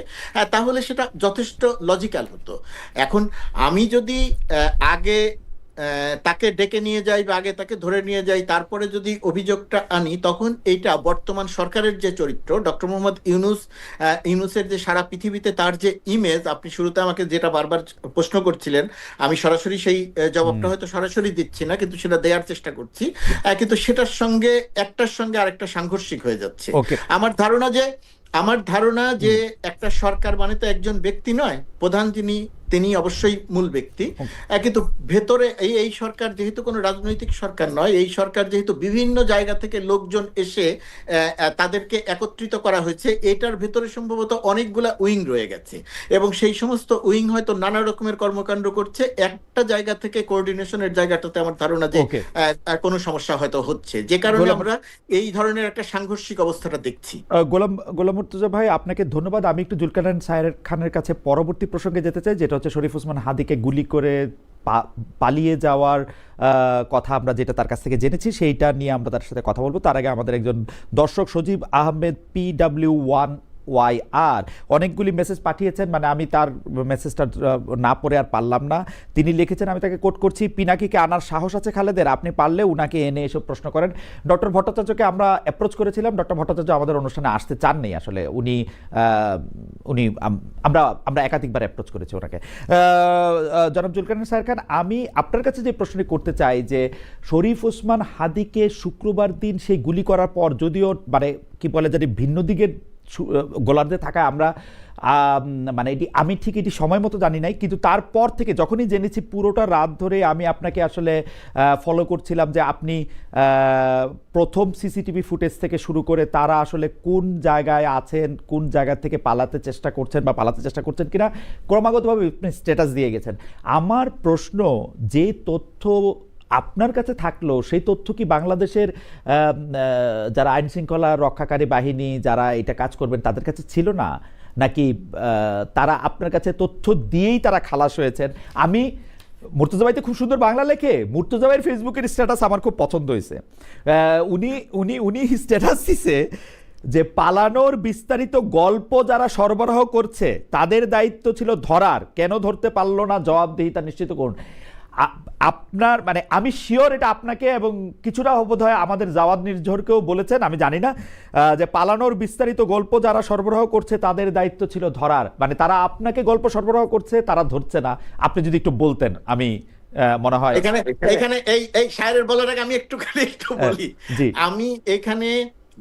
তাহলে সেটা যথেষ্ট লজিক্যাল হতো। এখন আমি যদি আগে তাকে ডেকে নিয়ে যাই বা আগে তাকে ধরে নিয়ে যাই, তারপরে যদি অভিযোগটা আনি, তখন এইটা বর্তমান সরকারের যে চরিত্র, ডক্টর মোহাম্মদ ইউনূসের যে সারা পৃথিবীতে তার যে ইমেজ, আপনি শুরুতে আমাকে যেটা বারবার প্রশ্ন করছিলেন, আমি সরাসরি সেই জবাবটা হয়তো সরাসরি দিচ্ছি না, কিন্তু সেটা দেওয়ার চেষ্টা করছি। কিন্তু সেটার সঙ্গে একটার সঙ্গে আরেকটা সাংঘর্ষিক হয়ে যাচ্ছে। আমার ধারণা যে একটা সরকার মানে তো একজন ব্যক্তি নয়, প্রধান তিনি অবশ্যই মূল ব্যক্তি, কিন্তু ভেতরে এই সরকার যেহেতু কোনো রাজনৈতিক সরকার নয়, এই সরকার যেহেতু বিভিন্ন জায়গা থেকে লোকজন এসে তাদেরকে একত্রিত করা হয়েছে, এটার ভেতরে সম্ভবত অনেকগুলা উইং রয়ে গেছে, এবং সেই সমস্ত উইং হয়তো নানা রকমের কর্মকাণ্ড করছে। একটা জায়গা থেকে কোঅর্ডিনেশনের জায়গাটাতে আমার ধারণা যে কোনো সমস্যা হয়তো হচ্ছে, যে কারণে আমরা এই ধরনের একটা সাংঘর্ষিক অবস্থাটা দেখছি। গোলাম মুর্তজা ভাই, আপনাকে ধন্যবাদ। আমি একটু জুলকারনাইন সাহের খানের কাছে পরবর্তী প্রসঙ্গে যেতে চাই, যেটা হচ্ছে শরীফ ওসমান হাদিকে গুলি করে পালিয়ে যাওয়ার কথা আমরা যেটা তার কাছ থেকে জেনেছি, সেইটা নিয়ে আমরা তার সাথে কথা বলবো। তার আগে আমাদের একজন দর্শক সজীব আহমেদ PW1YR অনেকগুলি মেসেজ পাঠিয়েছেন, মানে আমি তার মেসেজটা না পড়ে আর পারলাম না। তিনি লিখেছেন, আমি তাকে কোট করছি, পিনাকিকে আনার সাহস আছে খালেদের? আপনি পারলে উনাকে এনে এসব প্রশ্ন করেন। ডক্টর ভট্টাচার্যকে আমরা অ্যাপ্রোচ করেছিলাম, ডক্টর ভট্টাচার্য আমাদের অনুষ্ঠানে আসতে চাননি আসলে। আমরা একাধিকবার অ্যাপ্রোচ করেছি ওনাকে। জনাব জুলকারনাইন সাহের খান, আমি আপনার কাছে যে প্রশ্ন করতে চাই যে শরীফ ওসমান হাদিকে শুক্রবার দিন সেই গুলি করার পর, যদিও মানে কি বলে জানি ভিন্ন দিকের গোলার্ধে থাকা আমরা মানে আমি ঠিক এটি সময় মতো জানি নাই, কিন্তু তারপর থেকে যখনই জেনেছি পুরোটা রাত ধরে আমি আপনাকে আসলে ফলো করছিলাম যে আপনি প্রথম সিসিটিভি ফুটেজ থেকে শুরু করে তারা আসলে কোন জায়গায় আছেন, কোন জায়গা থেকে পালাতে চেষ্টা করছেন কিনা ক্রমাগতভাবে আপনি স্ট্যাটাস দিয়ে গেছেন। আমার প্রশ্ন, যে তথ্য আপনার কাছে থাকলো, সেই তথ্য কি বাংলাদেশের যারা আইন শৃঙ্খলা রক্ষাকারী বাহিনী যারা এটা কাজ করবেন তাদের কাছে ছিল না, নাকি তারা আপনার কাছে তথ্য দিয়েই তারা খালাস হয়েছেন? আমি মুর্তজা ভাই তো খুব সুন্দর বাংলা লেখে, মুর্তজা ভাইয়ের ফেসবুকের স্ট্যাটাস আমার খুব পছন্দ হয়েছে। উনি স্ট্যাটাস দিছে যে পালানোর বিস্তারিত গল্প যারা সরবরাহ করছে তাদের দায়িত্ব ছিল ধরার, কেন ধরতে পারলো না জবাবদিহিতা নিশ্চিত করুন। আপনার মানে আমি শিওর এটা আপনাকে এবং কিছুটা বোধহয় আমাদের জাওয়াদ নির্ঝরকেও বলেছেন, আমি জানি না, যে পালানোর বিস্তারিত গল্প যারা সরবরাহ করছে তাদের দায়িত্ব ছিল ধরার, মানে তারা আপনাকে গল্প সরবরাহ করছে, তারা ধরছে না। আপনি যদি একটু বলতেন, আমি মনে হয় এখানে এই শায়ের বলার আগে আমি একটু বলি। আমি এখানে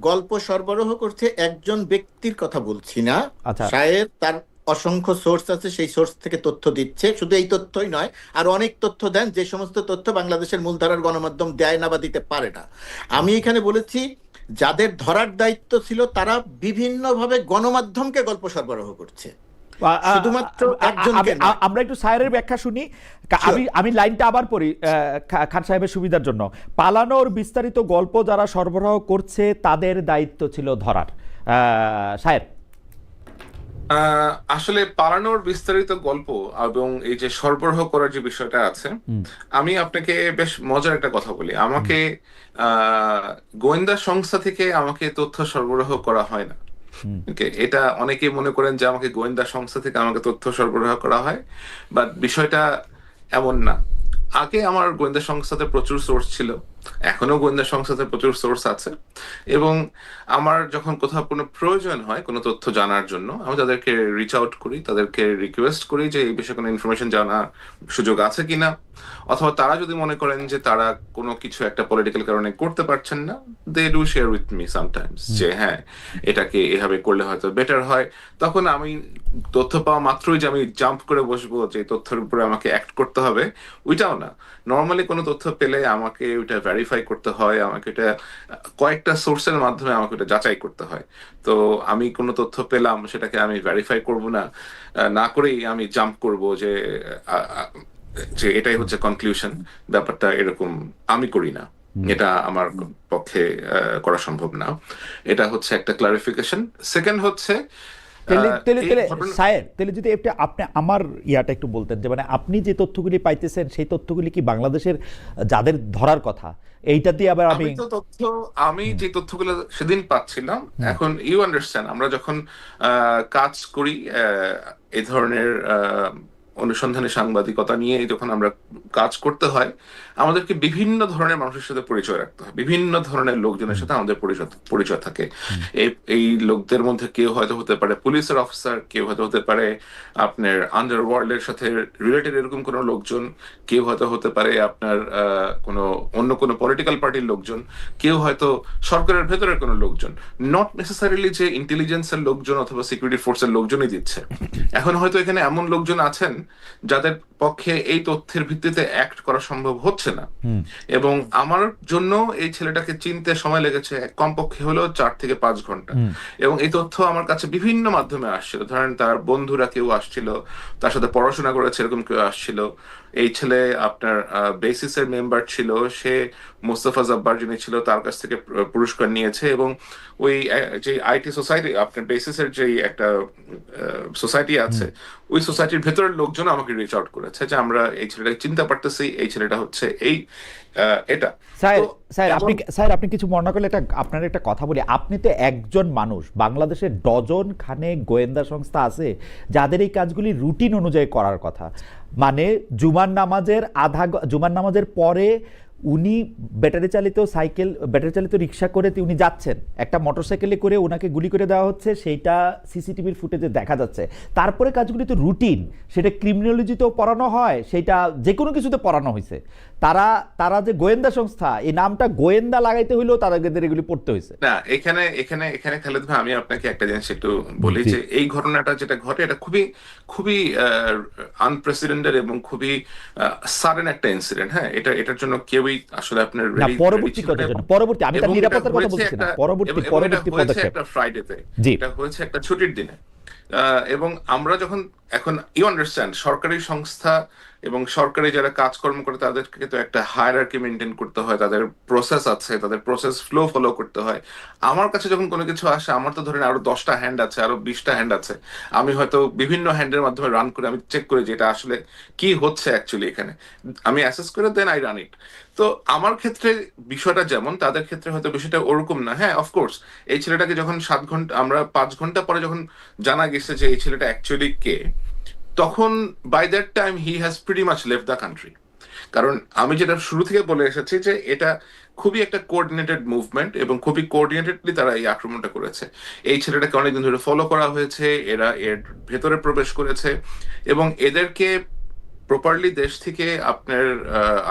গল্প সরবরাহ করছে একজন ব্যক্তির কথা বলছি না। শায়ের তার অসংখ্য সোর্স আছে, সেই সোর্স থেকে তথ্য দিচ্ছে। শুধু এই তথ্যই নয়, আর অনেক তথ্য দেন, যে সমস্ত তথ্য বাংলাদেশের মূলধারার গণমাধ্যম দেয় না বা দিতে পারে না। আমি এখানে বলেছি যাদের ধরার দায়িত্ব ছিল তারা বিভিন্নভাবে গণমাধ্যমকে গল্প সরবরাহ করছে, শুধুমাত্র একজনকে। আমরা একটু সায়েরের ব্যাখ্যা শুনি, আমি লাইনটা আবার পড়ি খান সাহেবের সুবিধার জন্য। পালানোর বিস্তারিত গল্প যারা সরবরাহ করছে তাদের দায়িত্ব ছিল ধরার। সায়ের, আসলে পালানোর বিস্তারিত গল্প এবং এই যে সরবরাহ করার যে বিষয়টা আছে, আমি আপনাকে বেশ মজার একটা কথা বলি। আমাকে গোয়েন্দা সংস্থা থেকে আমাকে তথ্য সরবরাহ করা হয় না। এটা অনেকে মনে করেন যে আমাকে গোয়েন্দা সংস্থা থেকে আমাকে তথ্য সরবরাহ করা হয়, বাট বিষয়টা এমন না। আগে আমার গোয়েন্দা সংস্থাতে প্রচুর সোর্স ছিল, এখনো গোয়েন্দা সংস্থাতে প্রচুর সোর্স আছে, এবং আমার যখন কোথাও কোনো প্রয়োজন হয় কোনো তথ্য জানার জন্য, আমি তাদেরকে রিচ আউট করি, তাদেরকে রিকোয়েস্ট করি যে এই বিষয়ে কোনো ইনফরমেশন জানার সুযোগ আছে কিনা, অথবা তারা যদি মনে করেন যে তারা কোনো কিছু একটা পলিটিক্যাল কারণে করতে পারছেন না, they do share with me sometimes যে হ্যাঁ এটাকে এভাবে করলে হয়তো বেটার হয়। তখন আমি তথ্য পাওয়া মাত্রই যে আমি জাম্প করে বসবো যে তথ্যের উপরে আমাকে অ্যাক্ট করতে হবে, ওইটাও না। নর্মালি কোনো তথ্য পেলে আমাকে ওইটা ভেরিফাই করতে হয়, আমাকে এটা কয়েকটা সোর্সের মাধ্যমে আমাকে এটা যাচাই করতে হয়। তো আমি কোনো তথ্য পেলাম, সেটাকে আমি ভেরিফাই করব না করেই আমি জাম্প করব যে এটাই হচ্ছে কনক্লুশন। ব্যাপারটা এরকম আমি করি না, এটা আমার পক্ষে করা সম্ভব না। এটা হচ্ছে একটা ক্লারিফিকেশন। সেকেন্ড হচ্ছে তাহলে যদি আপনি আমার ইয়াটা একটু বলতেন যে মানে আপনি যে তথ্যগুলি পাইতেছেন সেই তথ্যগুলি কি বাংলাদেশের যাদের ধরার কথা, এইটা দিয়ে আবার আমি যে তথ্যগুলো সেদিন পাচ্ছিলাম, এখন ইউ আন্ডারস্ট্যান্ড আমরা যখন কাজ করি এই ধরনের অনুসন্ধানী সাংবাদিকতা নিয়ে যখন আমরা কাজ করতে হয়, আমাদেরকে বিভিন্ন ধরনের মানুষের সাথে পরিচয় রাখতে হয়, বিভিন্ন ধরনের লোকজনের সাথে আমাদের পরিচয় পরিচয় থাকে। এই লোকদের মধ্যে কেউ হয়তো হতে পারে পুলিশের অফিসার, কেউ হয়তো হতে পারে আপনার আন্ডারওয়ার্ল্ডের সাথে রিলেটেড এরকম কোনো লোকজন, কেউ হয়তো হতে পারে আপনার কোনো অন্য কোনো পলিটিক্যাল পার্টির লোকজন, কেউ হয়তো সরকারের ভেতরের কোনো লোকজন, নট নেসেসারিলি যে ইন্টেলিজেন্সের লোকজন অথবা সিকিউরিটি ফোর্সের লোকজনই দিচ্ছে। এখন হয়তো এখানে এমন লোকজন আছেন যাদের পক্ষে এই তথ্যের ভিত্তিতে অ্যাক্ট করা সম্ভব হচ্ছে না, এবং আমার জন্য এই ছেলেটাকে চিনতে সময় লেগেছে কমপক্ষে হলো 4 থেকে 5 ঘন্টা। এবং এই তথ্য আমার কাছে বিভিন্ন মাধ্যমে আসছিল, ধরেন তার বন্ধুরা কেউ আসছিল, তার সাথে পড়াশোনা করেছে এরকম কেউ আসছিল। এই ছেলে আপনার বেসিসের মেম্বার ছিল, সে মোস্তফা জব্বার যিনি ছিল তার কাছ থেকে পুরস্কার নিয়েছে, এবং ওই যে আইটি সোসাইটি আপনার বেসিসের যে একটা সোসাইটি আছে, ওই সোসাইটির ভেতরের লোকজন আমাকে রিচ আউট করেছে যে আমরা এই ছেলেটাকে চিনতে পারতেছি, এই ছেলেটা হচ্ছে এই এটা। স্যার আপনি কিছু মনে করলে এটা আপনার একটা কথা বলি, আপনি তো একজন মানুষ, বাংলাদেশের ডজন খানেক গোয়েন্দা সংস্থা আছে যাদের এই কাজগুলি রুটিন অনুযায়ী করার কথা। মানে জুমার নামাজের পরে উনি ব্যাটারি চালিত রিক্সা করে উনি যাচ্ছেন, একটা মোটরসাইকেলে করে ওনাকে গুলি করে দেওয়া হচ্ছে, সেইটা সিসিটিভির ফুটেজে দেখা যাচ্ছে। তারপরে কাজগুলি তো রুটিন, সেটা ক্রিমিনোলজিতেও পড়ানো হয়, সেটা যে কোনো কিছুতে পড়ানো হয়েছে। তারা যে গোয়েন্দা সংস্থা, এই নামটা গোয়েন্দা লাগাইতে হইলেও তাদের এগুলি পড়তে হয়েছে না। এখানে খালেদ ভাই, আমি আপনাকে একটা জিনিস একটু বলি যে এই ঘটনাটা যেটা ঘটে এটা খুবই খুবই আনপ্রেসিডেন্টেড এবং খুবই সাডেন একটা ইনসিডেন্ট। হ্যাঁ, এটার জন্য কেউই আসলে আপনার একটা ফ্রাইডেতে, এটা হয়েছে একটা ছুটির দিনে। এবং আমরা যখন এখন ইউ আন্ডারস্ট্যান্ড সরকারি সংস্থা এবং সরকারি যারা কাজকর্ম করে তাদেরকে তো একটা হায়ারার্কি মেনটেন করতে হয়, তাদের প্রসেস আছে, তাদের প্রসেস ফলো করতে হয়। আমার কাছে যখন কোনো কিছু আসে, আমার তো ধরেন আরো 10টা হ্যান্ড আছে, আরো 20টা হ্যান্ড আছে, আমি হয়তো বিভিন্ন হ্যান্ডের মাধ্যমে রান করে আমি চেক করি যে এটা আসলে কি হচ্ছে অ্যাকচুয়ালি এখানে, আমি অ্যাসেস করে দেন আই রান ইট। তো আমার ক্ষেত্রে বিষয়টা যেমন, তাদের ক্ষেত্রে হয়তো বিষয়টা ওরকম না। হ্যাঁ, অফকোর্স এই ছেলেটাকে যখন 7 ঘন্টা, আমরা 5 ঘন্টা পরে যখন জানা গেছে যে এই ছেলেটা অ্যাকচুয়ালি কে, তখন by that time he has pretty much left the country. কারণ আমি যেটা শুরু থেকে বলে এসেছি যে এটা খুবই একটা কোঅর্ডিনেটেড মুভমেন্ট এবং খুবই কোঅর্ডিনেটেডলি তারা এই আক্রমণটা করেছে। এই ছেলেটাকে অনেকদিন ধরে ফলো করা হয়েছে, এরা এর ভেতরে প্রবেশ করেছে এবং এদেরকে প্রপারলি দেশ থেকে আপনার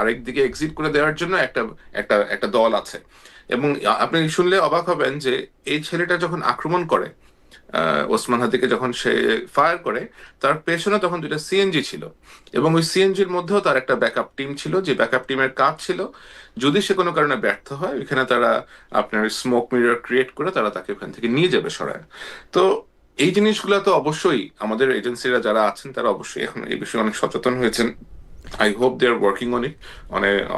আরেক দিকে এক্সিট করে দেওয়ার জন্য একটা একটা একটা দল আছে। এবং আপনি শুনলে অবাক হবেন যে এই ছেলেটা যখন আক্রমণ করে, ওসমান হাদিকে যখন সে ফায়ার করে, তার পেছনে তখন 2টা সিএনজি ছিল এবং ওই সিএনজির মধ্যেও তার একটা ব্যাকআপ টিম ছিল, যে ব্যাকআপ টিমের কাজ ছিল যদি সে কোনো কারণে ব্যর্থ হয়, ওইখানে তারা আপনার স্মোক মিরর ক্রিয়েট করে তারা তাকে ওখান থেকে নিয়ে যাবে সরায়। তো এই জিনিসগুলো তো অবশ্যই আমাদের এজেন্সিরা যারা আছেন তারা অবশ্যই এখন এই বিষয়ে অনেক সচেতন হয়েছেন। I hope they are working on it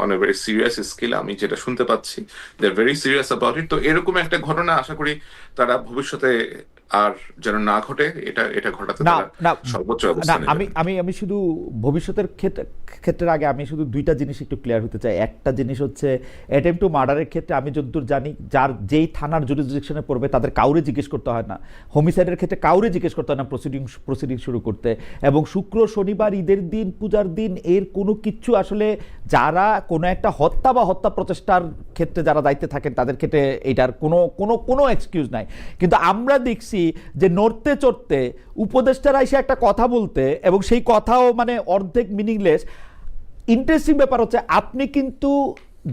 on a very serious scale. আমি যেটা শুনতে পাচ্ছি, they are very serious about it. তো এরকম একটা ঘটনা আশা করি তারা ভবিষ্যতে আর যেন না ঘটে, এটা ঘটাতে তারা সর্বোচ্চ অবস্থানে যাবে। আমি শুধু ভবিষ্যতের ক্ষেত্রের আগে আমি শুধু 2টা জিনিস একটু ক্লিয়ার হতে চাই। একটা জিনিস হচ্ছে অ্যাটেম্প টু মার্ডারের ক্ষেত্রে আমি যতদূর জানি, যেই থানার জুরিসডিকশনে পড়বে তাদের কাউরে জিজ্ঞেস করতে হয় না। হোমিসাইডের ক্ষেত্রে কাউরে জিজ্ঞেস করতে হয় না প্রসিডিং শুরু করতে। এবং শুক্র শনিবার ঈদের দিন পূজার দিন এর কোনো কিছু আসলে যারা কোনো একটা হত্যা বা হত্যা প্রচেষ্টার ক্ষেত্রে যারা দায়িত্বে থাকেন তাদের ক্ষেত্রে এটার কোনো এক্সকিউজ নাই। কিন্তু আমরা দেখছি যে নড়তে চড়তে উপদেষ্টারা এসে একটা কথা বলতে, এবং সেই কথাও মানে অর্ধেক মিনিংলেস। ইন্টারেস্টিং ব্যাপার হচ্ছে আপনি কিন্তু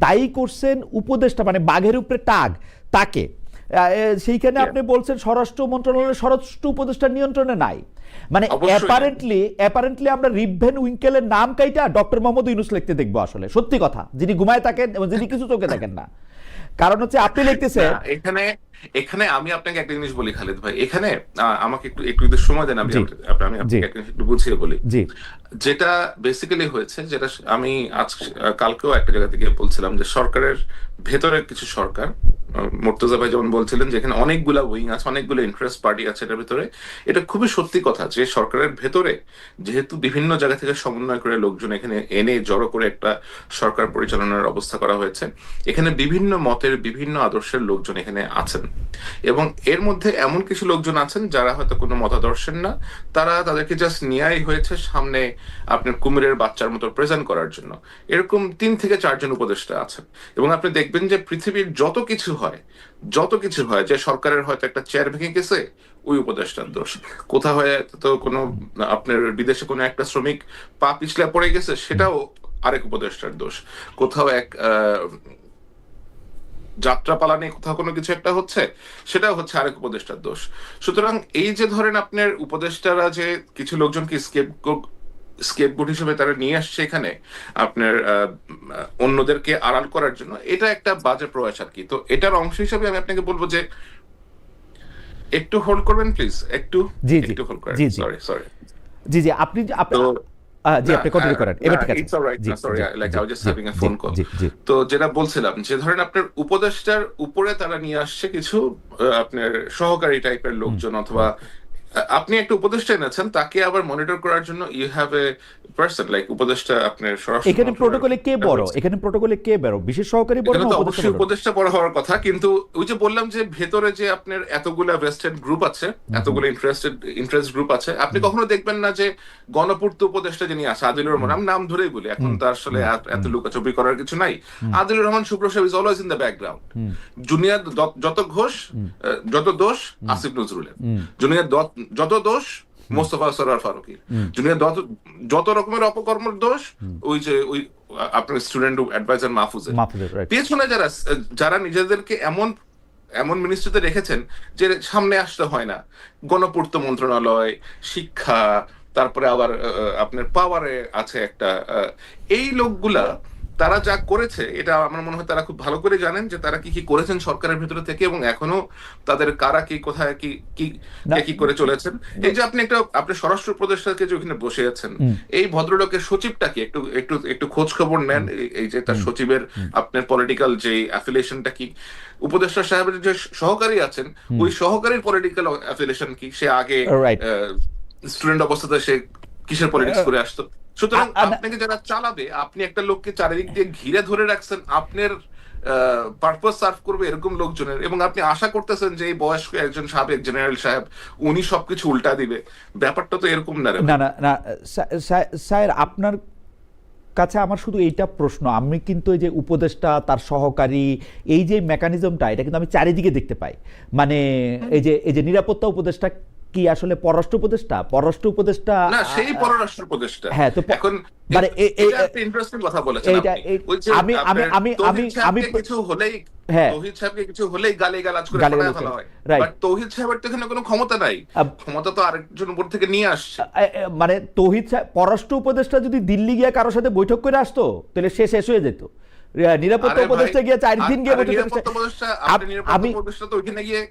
দায়ী করছেন উপদেষ্টা, মানে বাঘের উপরে টাগ তাকে, সেইখানে আপনি বলছেন স্বরাষ্ট্র মন্ত্রণালয়ের স্বরাষ্ট্র উপদেষ্টার নিয়ন্ত্রণে নাই। মানে অ্যাপারেন্টলি আমরা রিভেন উইঙ্কেলের নাম কাইটা ডক্টর মোহাম্মদ ইউনূস লিখতে দেখবো আসলে, সত্যি কথা, যিনি ঘুমায় থাকেন এবং যিনি কিছু চোখে দেখেন না। কারণ হচ্ছে আপনি লিখতেছেন এখানে আমি আপনাকে একটা জিনিস বলি খালেদ ভাই, এখানে আমাকে একটু সময় দেন, আমি আপনাকে একটু বুঝিয়ে বলি। যেটা বেসিক্যালি হয়েছে, যেটা আমি কালকেও একটা জায়গা থেকে বলছিলাম, যে সরকারের ভেতরে কিছু সরকার, মুর্তজা ভাই যেমন বলছিলেন যে এখানে অনেকগুলা উইং আছে, অনেকগুলো ইন্টারেস্ট পার্টি আছে এটার ভেতরে। এটা খুবই সত্যি কথা যে সরকারের ভেতরে যেহেতু বিভিন্ন জায়গা থেকে সমন্বয় করে লোকজন এখানে এনে জড়ো করে একটা সরকার পরিচালনার অবস্থা করা হয়েছে, এখানে বিভিন্ন মতের বিভিন্ন আদর্শের লোকজন এখানে আছেন। করতেছেন। এবং এর মধ্যে এমন কিছু লোকজন আছেন যারা হয়তো কোনো মতাদর্শের না, তারা তাদেরকে জাস্ট নেয়াই হয়েছে সামনে আপনার কুমিরের বাচ্চার মতো প্রেজেন্ট করার জন্য। এরকম 3 থেকে 4 জন উপদেষ্টা আছেন। এবং আপনি দেখবেন যে পৃথিবীর যত কিছু হয় যে সরকারের হয়তো একটা চেয়ার ভেঙে গেছে, ওই উপদেষ্টার দোষ। কোথাও হয়তো কোনো আপনার বিদেশে কোনো একটা শ্রমিক পা পিছলে পড়ে গেছে, সেটাও আরেক উপদেষ্টার দোষ। কোথাও এক যাত্রাপালা নিয়ে কোথাও কোনো কিছু একটা হচ্ছে, সেটাও হচ্ছে আরেক উপদেষ্টার দোষ। সুতরাং এই যে ধরেন আপনার উপদেষ্টারা যে কিছু লোকজনকে স্কেপগোট হিসেবে তারা নিয়ে আসছে এখানে আপনার অন্যদেরকে আড়াল করার জন্য, এটা একটা বাজে প্রয়াস আর কি। তো এটার অংশ হিসেবে আমি আপনাকে বলবো যে একটু হোল্ড করবেন প্লিজ, একটু জি হোল্ড করেন। জি সরি জি জি আপনি জি আপনি কন্টিনিউ করেন, এবার ঠিক আছে। It's all right. G Sorry, I was just having a phone call. জি জি তো যেটা বলছিলাম যে ধরেন আপনার উপদেষ্টার উপরে তারা নিয়ে আসছে কিছু আপনার সহকারী টাইপের লোকজন, অথবা আপনি একটা উপদেষ্টা এনেছেন, তাকে আবার মনিটর করার জন্য you have a person like উপদেষ্টা আপনার সরাসরি। এখানে প্রোটোকলে কে বড়, বিশেষ সহকারী বড় এখানে না তো উপদেষ্টা অবশ্যই বড়? উপদেষ্টা বড় হওয়ার কথা, কিন্তু ওই যে বললাম যে ভেতরে যে আপনার এতগুলা ভেস্টেড গ্রুপ আছে, এতগুলো ইন্টারেস্ট গ্রুপ আছে, আপনি কখনো দেখবেন না যে গণপূর্ত উপদেষ্টা যিনি আছে আদিলুর রহমান, আমি নাম ধরেই বলি, এখন তো আসলে এত লুকাচুপি করার কিছু নাই, আদিলুর রহমান শুভ্র সাহেব is always in the background. Junior যত ঘোষ যত দোষ আসিফ নজরুলের, জুনিয়র যত দোষ মোস্তফা সরোয়ার ফারুকীর, জুনিয়র যত রকমের অপকর্মের দোষ ওই আপনার স্টুডেন্ট অ্যাডভাইজার মাহফুজের। পেছনে যারা নিজেদেরকে এমন মিনিস্ট্রিতে রেখেছেন যে সামনে আসতে হয় না, গণপূর্ত মন্ত্রণালয়, শিক্ষা, তারপরে আবার আপনার পাওয়ারে আছে একটা, এই লোকগুলা তারা যা করেছে এটা আমার মনে হয় তারা খুব ভালো করে জানেন যে তারা কি কি করেছেন সরকারের ভিতরে থেকে, এবং এখনো তাদের কারা কি কোথায় কি করে চলেছেন। এই যে আপনি স্বরাষ্ট্র উপদেষ্টাকে যে ওখানে বসে আছেন, এই ভদ্রলোকের সচিবটা কি একটু খোঁজ খবর নেন, এই যে তার সচিবের আপনার পলিটিক্যাল যে অ্যাফিলিয়েশনটা কি, উপদেষ্টা সাহেবের যে সহকারী আছেন ওই সহকারীর পলিটিক্যাল অ্যাফিলিয়েশন কি, সে আগে স্টুডেন্ট অবস্থাতে সে কিসের পলিটিক্স করে আসতো। সুতরাং আপনাকে যারা চালাবে, আপনি একটা লোককে চারিদিক দিয়ে ঘিরে ধরে রাখছেন, আপনার পারপাস সার্ভ করবে এরকম লোকজনের, এবং আপনি আশা করতেছেন যে এই বয়স্ক একজন সাবেক জেনারেল সাহেব উনি সবকিছু উল্টা দিবে। ব্যাপারটা তো এরকম না। না স্যার, আপনার কাছে আমার শুধু এইটা প্রশ্ন, আমি কিন্তু এই যে উপদেষ্টা তার সহকারী এই যে মেকানিজমটা, এটা কিন্তু আমি চারিদিকে দেখতে পাই। মানে এই যে নিরাপত্তা উপদেষ্টা কি আসলে পররাষ্ট্র উপদেষ্টা না, সেই পররাষ্ট্র উপদেষ্টা। হ্যাঁ, তো এখন মানে একটা ইন্টারেস্টিং কথা বলেছেন আপনি। আমি কিছু হলেই তৌহিদ সাহেবকে কিছু হলেই গালিগালাজ করে ফেলা হয়, বাট তৌহিদ সাহেবের তো এখানে কোনো ক্ষমতা নাই, ক্ষমতা তো আরেকজন উপর থেকে নিয়ে আসছে। মানে তৌহিদ সাহেব পররাষ্ট্র উপদেষ্টা যদি দিল্লি গিয়ে কারোর সাথে বৈঠক করে আসতো তাহলে সে শেষ হয়ে যেত। নিরাপত্তা উপদেষ্টা গিয়ে 4 দিন গিয়ে আমি তো ওইখানে গিয়ে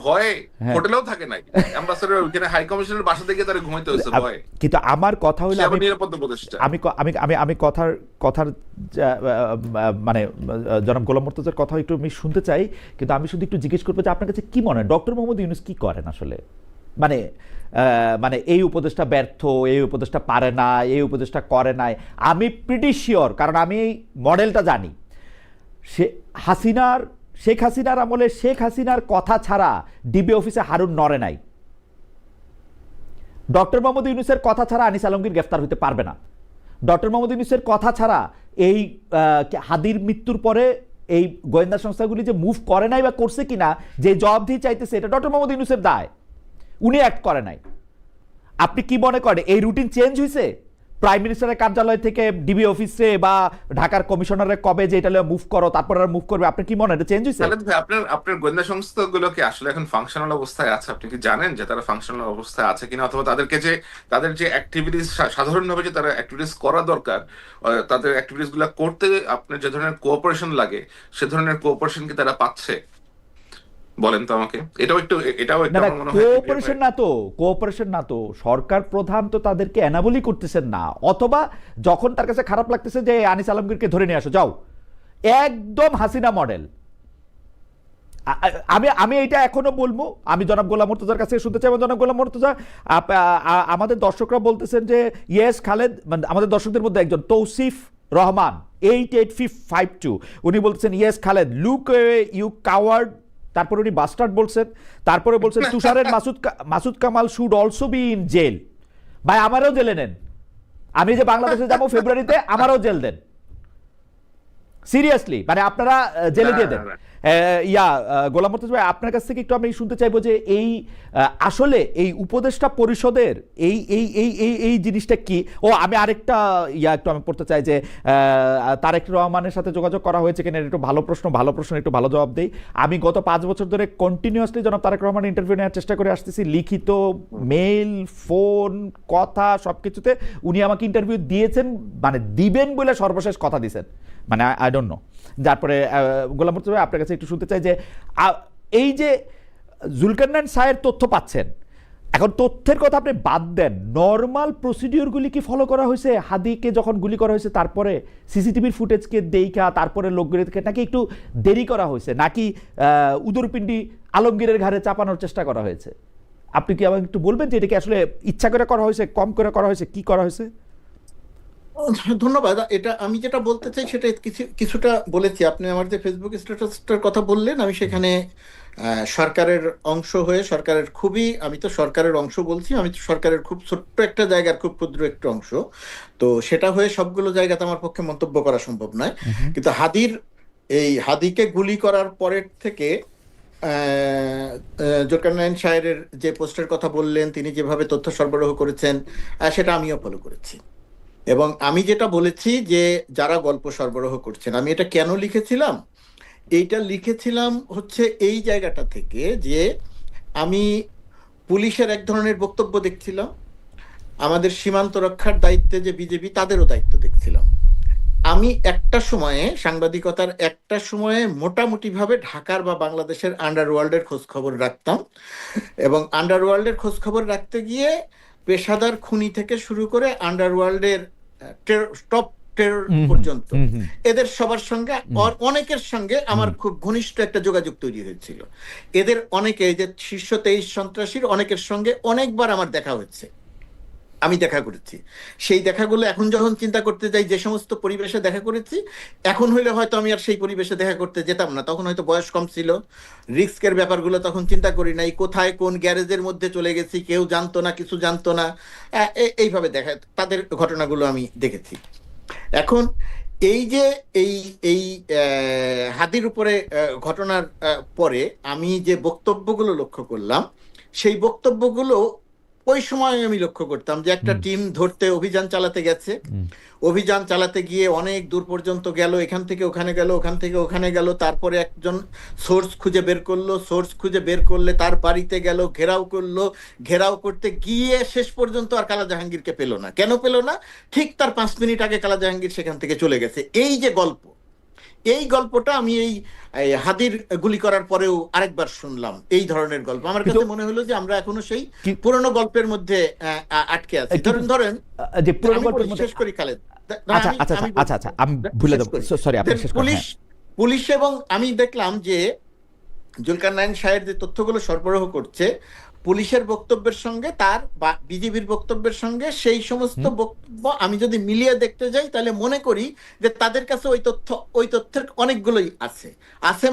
ভয়ে হোটেলেও থাকে নাই, অ্যাম্বাসেডর ওইখানে হাই কমিশনার বাসাতে গিয়ে তারা ঘুমাইতে হয়েছে ভয়ে। কিন্তু আমার কথা হলো নিরাপত্তা উপদেষ্টা, আমি কথার মানে জনাব গোলাম মুর্তজার কথা একটু আমি শুনতে চাই, কিন্তু আমি শুধু একটু জিজ্ঞেস করবো যে আপনার কাছে কি মনে হয় ডক্টর মোহাম্মদ ইউনূস কি করেন আসলে? মানে এই উপদেষ্টা ব্যর্থ, এই উপদেষ্টা পারে না, এই উপদেষ্টা করে নাই, আমি প্রিটি শিওর, কারণ আমি এই মডেলটা জানি। শেখ হাসিনার আমলে শেখ হাসিনার কথা ছাড়া ডিবি অফিসে হারুন নড়ে নাই। ডক্টর মোহাম্মদ ইউনূসের কথা ছাড়া আনিস আলমগীর গ্রেফতার হতে পারবে না। ডক্টর মোহাম্মদ ইউনূসের কথা ছাড়া এই হাদির মৃত্যুর পরে এই গোয়েন্দা সংস্থাগুলি যে মুভ করে নাই বা করছে কিনা, যে জবাবদিহি চাইতেছে, এটা ডক্টর মোহাম্মদ ইউনূসের দায়, উনি অ্যাক্ট করে নাই। আপনি কি মনে করেন এই রুটিন চেঞ্জ হয়েছে প্রাইম মিনিস্টারের কার্যালয় থেকে ডিবি অফিসে বা ঢাকার কমিশনারের কবে যে এটা মুভ করো তারপর আর মুভ করবে, আপনি কি মনে হয় এটা চেঞ্জ হয়েছে? আপনার গোয়েন্দা সংস্থাগুলো কি আসলে এখন ফাংশনাল অবস্থায় আছে? আপনি কি জানেন যে তারা ফাংশনাল অবস্থায় আছে কিনা, অথবা তাদের যে অ্যাক্টিভিটিস সাধারণভাবে যে তারা অ্যাক্টিভিটিস করা দরকার, তাদের অ্যাক্টিভিটিস গুলো করতে আপনার যে ধরনের কোঅপারেশন লাগে সে ধরনের কোঅপারেশন কি তারা পাচ্ছে? বলেন তো আমাকে। এটাও একটা কোঅপারেশন না তো সরকার প্রধান তো তাদেরকে এনাবলি করতেছেন না, অথবা যখন তার কাছে খারাপ লাগতেছে যে আনিস আলমগীরকে ধরে নিয়ে আসো যাও, একদম হাসিনা মডেল। আমি এইটা এখনো বলবো, আমি জনাব গোলাম মুর্তজার কাছে শুনতে চাই। জনাব গোলাম মুর্তজা, আমাদের দর্শকরা বলতেছেন যে ইয়েস খালেদ, আমাদের দর্শকদের মধ্যে একজন তৌসিফ রহমান 88552 উনি বলতেছেন yes Khaled, look you coward, তারপরে উনি বাস্টার্ড বলছেন, তারপরে বলছেন তুষারের Masud Kamal should also be in jail. ভাই আমারও জেলে নেন, আমি যে বাংলাদেশে যাবো ফেব্রুয়ারিতে, আমারও জেল দেন সিরিয়াসলি, মানে আপনারা জেলে দিয়ে দেন। গোলাম মুর্তজা ভাই, আপনার কাছ থেকে একটু আমি শুনতে চাইবো যে এই আসলে এই উপদেষ্টা পরিষদের এই এই এই এই এই জিনিসটা কি। ও আমি আরেকটা একটু আমি পড়তে চাই যে তারেক রহমানের সাথে যোগাযোগ করা হয়েছে কিনা, একটু ভালো প্রশ্ন একটু ভালো জবাব দেই। আমি গত 5 বছর ধরে কন্টিনিউয়াসলি জনাব তারেক রহমানের ইন্টারভিউ নেওয়ার চেষ্টা করে আসতেছি, লিখিত, মেইল, ফোন, কথা সবকিছুতে উনি আমাকে ইন্টারভিউ দিয়েছেন, মানে দিবেন বলে সর্বশেষ কথা দিয়েছেন, মানে আই ডোন্ট নো। তারপরে গোলাম মুর্তজা ভাই, আপনার কাছে একটু শুনতে চাই যে এই যে জুলকারনাইন সাহের তথ্য পাচ্ছেন, এখন তথ্যের কথা আপনি বাদ দেন, নর্মাল প্রসিডিওরগুলি কি ফলো করা হয়েছে? হাদিকে যখন গুলি করা হয়েছে তারপরে সিসিটিভির ফুটেজকে দেখা তারপরে লোকগুলিকে নাকি একটু দেরি করা হয়েছে, নাকি উদরপিণ্ডি আলমগীরের ঘাড়ে চাপানোর চেষ্টা করা হয়েছে? আপনি কি আমাকে একটু বলবেন যে এটা কি আসলে ইচ্ছা করে করা হয়েছে, কম করে করা হয়েছে, কি করা হয়েছে? ধন্যবাদ। এটা আমি যেটা বলতে চাই সেটা কিছুটা বলেছি। আপনি আমার যে ফেসবুক স্ট্যাটাসটার কথা বললেন, আমি সেখানে সরকারের অংশ হয়ে আমি তো সরকারের অংশ বলছি, আমি তো সরকারের খুব ছোট্ট একটা জায়গার খুব ক্ষুদ্র একটা অংশ, তো সেটা হয়ে সবগুলো জায়গাতে আমার পক্ষে মন্তব্য করা সম্ভব নয়। কিন্তু হাদিকে গুলি করার পরের থেকে জুলকারনাইন সাহেবের যে পোস্টের কথা বললেন, তিনি যেভাবে তথ্য সরবরাহ করেছেন, সেটা আমিও ফলো করেছি। এবং আমি যেটা বলেছি যে যারা গল্প সরবরাহ করছেন, আমি এটা কেন লিখেছিলাম, এইটা লিখেছিলাম হচ্ছে এই জায়গাটা থেকে যে আমি পুলিশের এক ধরনের বক্তব্য দেখছিলাম, আমাদের সীমান্ত রক্ষার দায়িত্বে যে বিজেপি, তাদেরও দায়িত্ব দেখছিলাম। আমি সাংবাদিকতার একটা সময়ে মোটামুটি ভাবে ঢাকার বা বাংলাদেশের আন্ডারওয়ার্ল্ডের খোঁজ খবর রাখতাম, এবং আন্ডারওয়ার্ল্ডের খোঁজ খবর রাখতে গিয়ে পেশাদার খুনি থেকে শুরু করে আন্ডারওয়ার্ল্ডের টপ টেরর পর্যন্ত এদের সবার সঙ্গে, অনেকের সঙ্গে আমার খুব ঘনিষ্ঠ একটা যোগাযোগ তৈরি হয়েছিল। এদের অনেকে, এই যে শীর্ষ 23 সন্ত্রাসীর অনেকের সঙ্গে অনেকবার আমার দেখা হয়েছে, আমি দেখা করেছি। সেই দেখাগুলো এখন যখন চিন্তা করতে যাই, যে সমস্ত পরিবেশে দেখা করেছি, এখন হইলে হয়তো আমি আর সেই পরিবেশে দেখা করতে যেতাম না। তখন হয়তো বয়স কম ছিল, রিস্কের ব্যাপারগুলো তখন চিন্তা করি নাই, কোথায় কোন গ্যারেজের মধ্যে চলে গেছি কেউ জানতো না, কিছু জানতো না, এইভাবে তাদের ঘটনাগুলো আমি দেখেছি। এখন এই যে এই হাদির উপরে ঘটনার পরে আমি যে বক্তব্যগুলো লক্ষ্য করলাম, সেই বক্তব্যগুলো ওই সময় আমি লক্ষ্য করতাম যে একটা টিম ধরতে অভিযান চালাতে গেছে, অভিযান চালাতে গিয়ে অনেক দূর পর্যন্ত গেল, এখান থেকে ওখানে গেল, ওখান থেকে ওখানে গেল, তারপরে একজন সোর্স খুঁজে বের করলো, সোর্স খুঁজে বের করলে তার বাড়িতে গেল, ঘেরাও করলো, ঘেরাও করতে গিয়ে শেষ পর্যন্ত আর কালা জাহাঙ্গীরকে পেল না। কেন পেল না? ঠিক তার 5 মিনিট আগে কালা জাহাঙ্গীর সেখান থেকে চলে গেছে। এই যে গল্প, এই গল্পটা আমি এই হাদির গুলি করার পরেও আরেকবার শুনলাম। এই ধরনের গল্প আমার কাছে মনে হলো যে আমরা এখনো সেই পুরনো গল্পের মধ্যে আটকে আছি। ধরেন যে পুরনো গল্পের মধ্যে শেষ করি খালেদ, আচ্ছা আমি ভুলে যাব, সরি আপনি শেষ করুন। পুলিশ এবং আমি দেখলাম যে জুলকারনাইন সাহেব যে তথ্যগুলো সরবরাহ করছে, পুলিশের বক্তব্যের সঙ্গে তার বা বিজেপির বক্তব্যের সঙ্গে সেই সমস্ত বক্তব্য আমি যদি মিলিয়ে দেখতে যাই, তাহলে মনে করি যে তাদের কাছে ওই তথ্যের অনেকগুলোই আছে।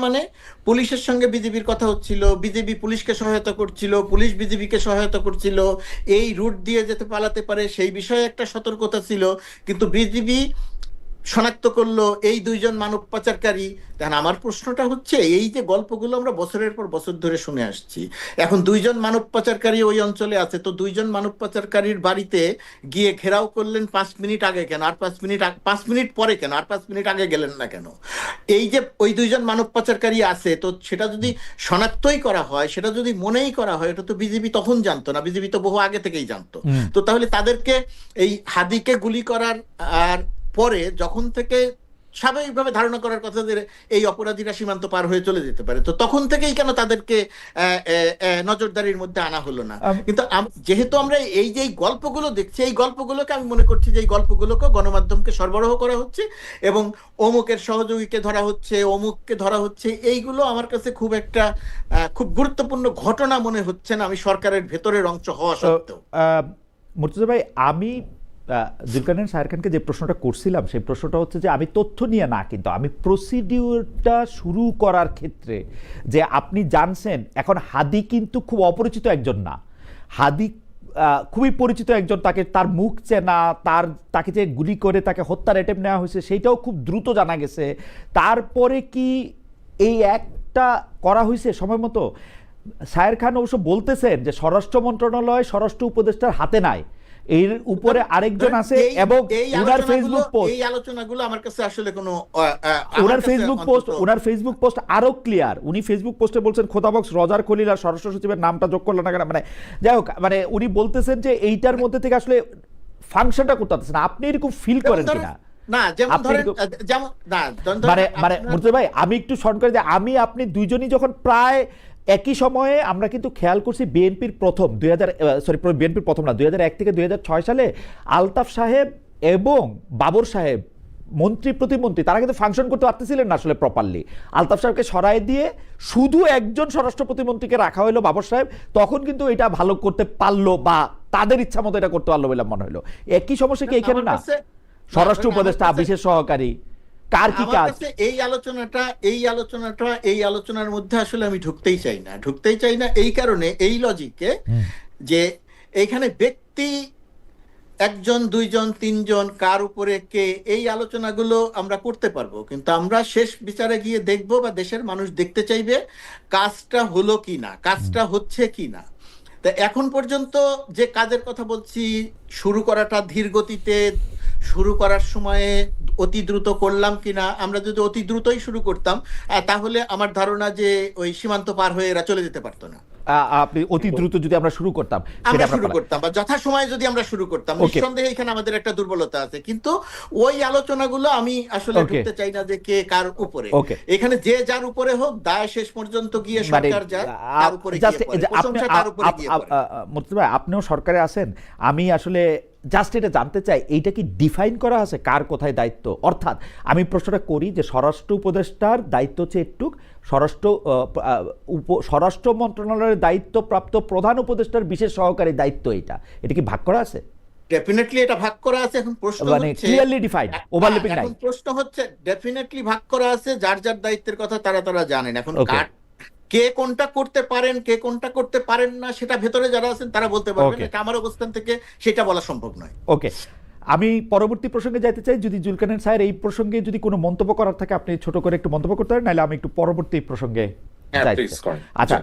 মানে পুলিশের সঙ্গে বিজেপির কথা হচ্ছিল, বিজেপি পুলিশকে সহায়তা করছিল, পুলিশ বিজেপিকে সহায়তা করছিল, এই রুট দিয়ে যেতে পালাতে পারে সেই বিষয়ে একটা সতর্কতা ছিল। কিন্তু বিজেপি শনাক্ত করলো এই 2 জন মানব পাচারকারী। তখন আমার প্রশ্নটা হচ্ছে, এই যে গল্পগুলো আমরা বছরের পর বছর ধরে শুনে আসছি, এখন 2 জন মানব পাচারকারী ওই অঞ্চলে আছে, তো 2 জন মানব পাচারকারীর বাড়িতে গিয়ে ঘেরাও করলেন 5 মিনিট আগে কেন, আর 5 মিনিট পরে কেন, আর 5 মিনিট আগে গেলেন না কেন? এই যে ওই 2 জন মানব পাচারকারী আছে, তো সেটা যদি শনাক্তই করা হয়, সেটা যদি মনেই করা হয়, এটা তো বিজেপি তখন জানতো না, বিজেপি তো বহু আগে থেকেই জানতো। তো তাহলে তাদেরকে এই হাদিকে গুলি করার আর পরে যখন থেকে স্বাভাবিকভাবে ধারণা করার কথা যে এই অপরাধীরা সীমান্ত পার হয়ে চলে যেতে পারে, তো তখন থেকেই কেন তাদেরকে নজরদারির মধ্যে আনা হলো না? কিন্তু যেহেতু আমরা এই যে গল্পগুলো দেখছি, এই গল্পগুলোকে আমি মনে করছি যে এই গল্পগুলোকে গণমাধ্যমকে সরবরাহ করা হচ্ছে এবং অমুকের সহযোগীকে ধরা হচ্ছে, অমুককে ধরা হচ্ছে, এইগুলো আমার কাছে খুব গুরুত্বপূর্ণ ঘটনা মনে হচ্ছে না, আমি সরকারের ভেতরের অংশ হওয়া সত্ত্বেও। মুর্তজা ভাই, আমি জুলকারনাইন শাহের খানকে যে প্রশ্নটা করছিলাম সেই প্রশ্নটা হচ্ছে যে আমি তথ্য নিয়ে না, কিন্তু আমি প্রসিডিউরটা শুরু করার ক্ষেত্রে যে আপনি জানছেন এখন হাদি কিন্তু খুব অপরিচিত একজন না, হাদি খুবই পরিচিত একজন, তাকে তার মুখ চেনা, তাকে যে গুলি করে তাকে হত্যার অ্যাটেম্প নেওয়া হয়েছে সেইটাও খুব দ্রুত জানা গেছে। তারপরে কি এই একটা করা হয়েছে সময় মতো? শাহের খান অবশ্য বলতেছেন যে স্বরাষ্ট্র মন্ত্রণালয় স্বরাষ্ট্র উপদেষ্টার হাতে নাই, এর উপরে আরেকজন আছে এবং ওনার ফেসবুক পোস্ট, এই আলোচনাগুলো আমার কাছে আসলে কোনো ওনার ফেসবুক পোস্ট আরো ক্লিয়ার। উনি ফেসবুক পোস্টে বলছেন খোদাবক্স রজার খলিল আর স্বরাষ্ট্র সচিবের নামটা যোগ করলেন না কেন, মানে যাই হোক, মানে উনি বলতেছেন যে এইটার মধ্যে থেকে আসলে ফাংশনটা করতে পারতেছে না। আপনি এরকম ফিল করেন কিনা? না, যেমন ধরেন, যেমন না, মানে মুর্তজা ভাই আমি একটু শর্ট করে দিই, আমি আপনি দুইজনই যখন প্রায় একই সময়ে আমরা কিন্তু খেয়াল করছি বিএনপির প্রথম 2001 থেকে 2006 সালে আলতাফ সাহেব এবং বাবর সাহেব মন্ত্রী প্রতিমন্ত্রী তারা কিন্তু ফাংশন করতে পারতেছিলেন না আসলে প্রপারলি। আলতাফ সাহেবকে সরাই দিয়ে শুধু একজন স্বরাষ্ট্র প্রতিমন্ত্রীকে রাখা হলো বাবর সাহেব, তখন কিন্তু এটা ভালো করতে পারলো বা তাদের ইচ্ছা মতো এটা করতে পারলো বলে মনে হলো। একই সমস্যা কি এখানে না? স্বরাষ্ট্র উপদেষ্টা, বিশেষ সহকারী, কার কি কাজ? এই আলোচনার মধ্যে আসলে আমি ঢুকতেই চাই না এই কারণে, এই লজিকে যে এইখানে ব্যক্তি একজন, দুইজন, তিনজন, কার উপরে কে, এই আলোচনাগুলো আমরা করতে পারবো, কিন্তু আমরা শেষ বিচারে গিয়ে দেখবো বা দেশের মানুষ দেখতে চাইবে কাজটা হলো কি না, কাজটা হচ্ছে কি না। তা এখন পর্যন্ত যে কাজের কথা বলছি, শুরু করাটা ধীর গতিতে শুরু করার সময়ে অতি দ্রুত করলাম কিনা, আমরা যদি অতি দ্রুতই শুরু করতাম তাহলে আমার ধারণা যে ওই সীমান্ত পার হয়ে এরা চলে যেতে পারতো না। আপনি অতি দ্রুত যদি আমরা শুরু করতাম বা যথাসময়ে যদি আমরা শুরু করতাম, নিঃসন্দেহে এখানে আমাদের একটা দুর্বলতা আছে, কিন্তু ওই আলোচনাগুলো আমি আসলে ঢুকতে চাই না যে কে কার উপরে। এখানে যে যার উপরে হোক, দায় শেষ পর্যন্ত গিয়ে সরকার তার উপরে মুর্তজা, আপনিও সরকারে আছেন, আমি আসলে জাস্ট এটা জানতে চাই এইটা কি ডিফাইন করা আছে কার কোথায় দায়িত্ব? অর্থাৎ আমি প্রশ্নটা করি যে স্বরাষ্ট্র উপদেষ্টার দায়িত্ব হচ্ছে একটু, স্বরাষ্ট্র মন্ত্রণালয়ের দায়িত্বপ্রাপ্ত প্রধান উপদেষ্টার বিশেষ সহকারী দায়িত্ব, এটা কি ভাগ করা আছে? ডেফিনেটলি এটা ভাগ করা আছে। এখন প্রশ্ন মানে ক্লিয়ারলি ডিফাইন্ড, ওভারল্যাপিং নাই। এখন প্রশ্ন হচ্ছে ডেফিনেটলি ভাগ করা আছে, যার যার দায়িত্বের কথা তারা জানেন। এখন কে কোনটা করতে পারেন, কে কোনটা করতে পারেন না, সেটা ভেতরে যারা আছেন তারা বলতে পারবেন, এটা আমার অবস্থান থেকে সেটা বলা সম্ভব নয়। ওকে, আমি পরবর্তী প্রসঙ্গে যাইতে চাই। যদি জুলকারনাইন স্যার এই প্রসঙ্গে যদি কোনো মন্তব্য করার থাকে আপনি ছোট করে একটু মন্তব্য করতে পারেন, নাহলে আমি একটু পরবর্তী প্রসঙ্গে যাই। আচ্ছা,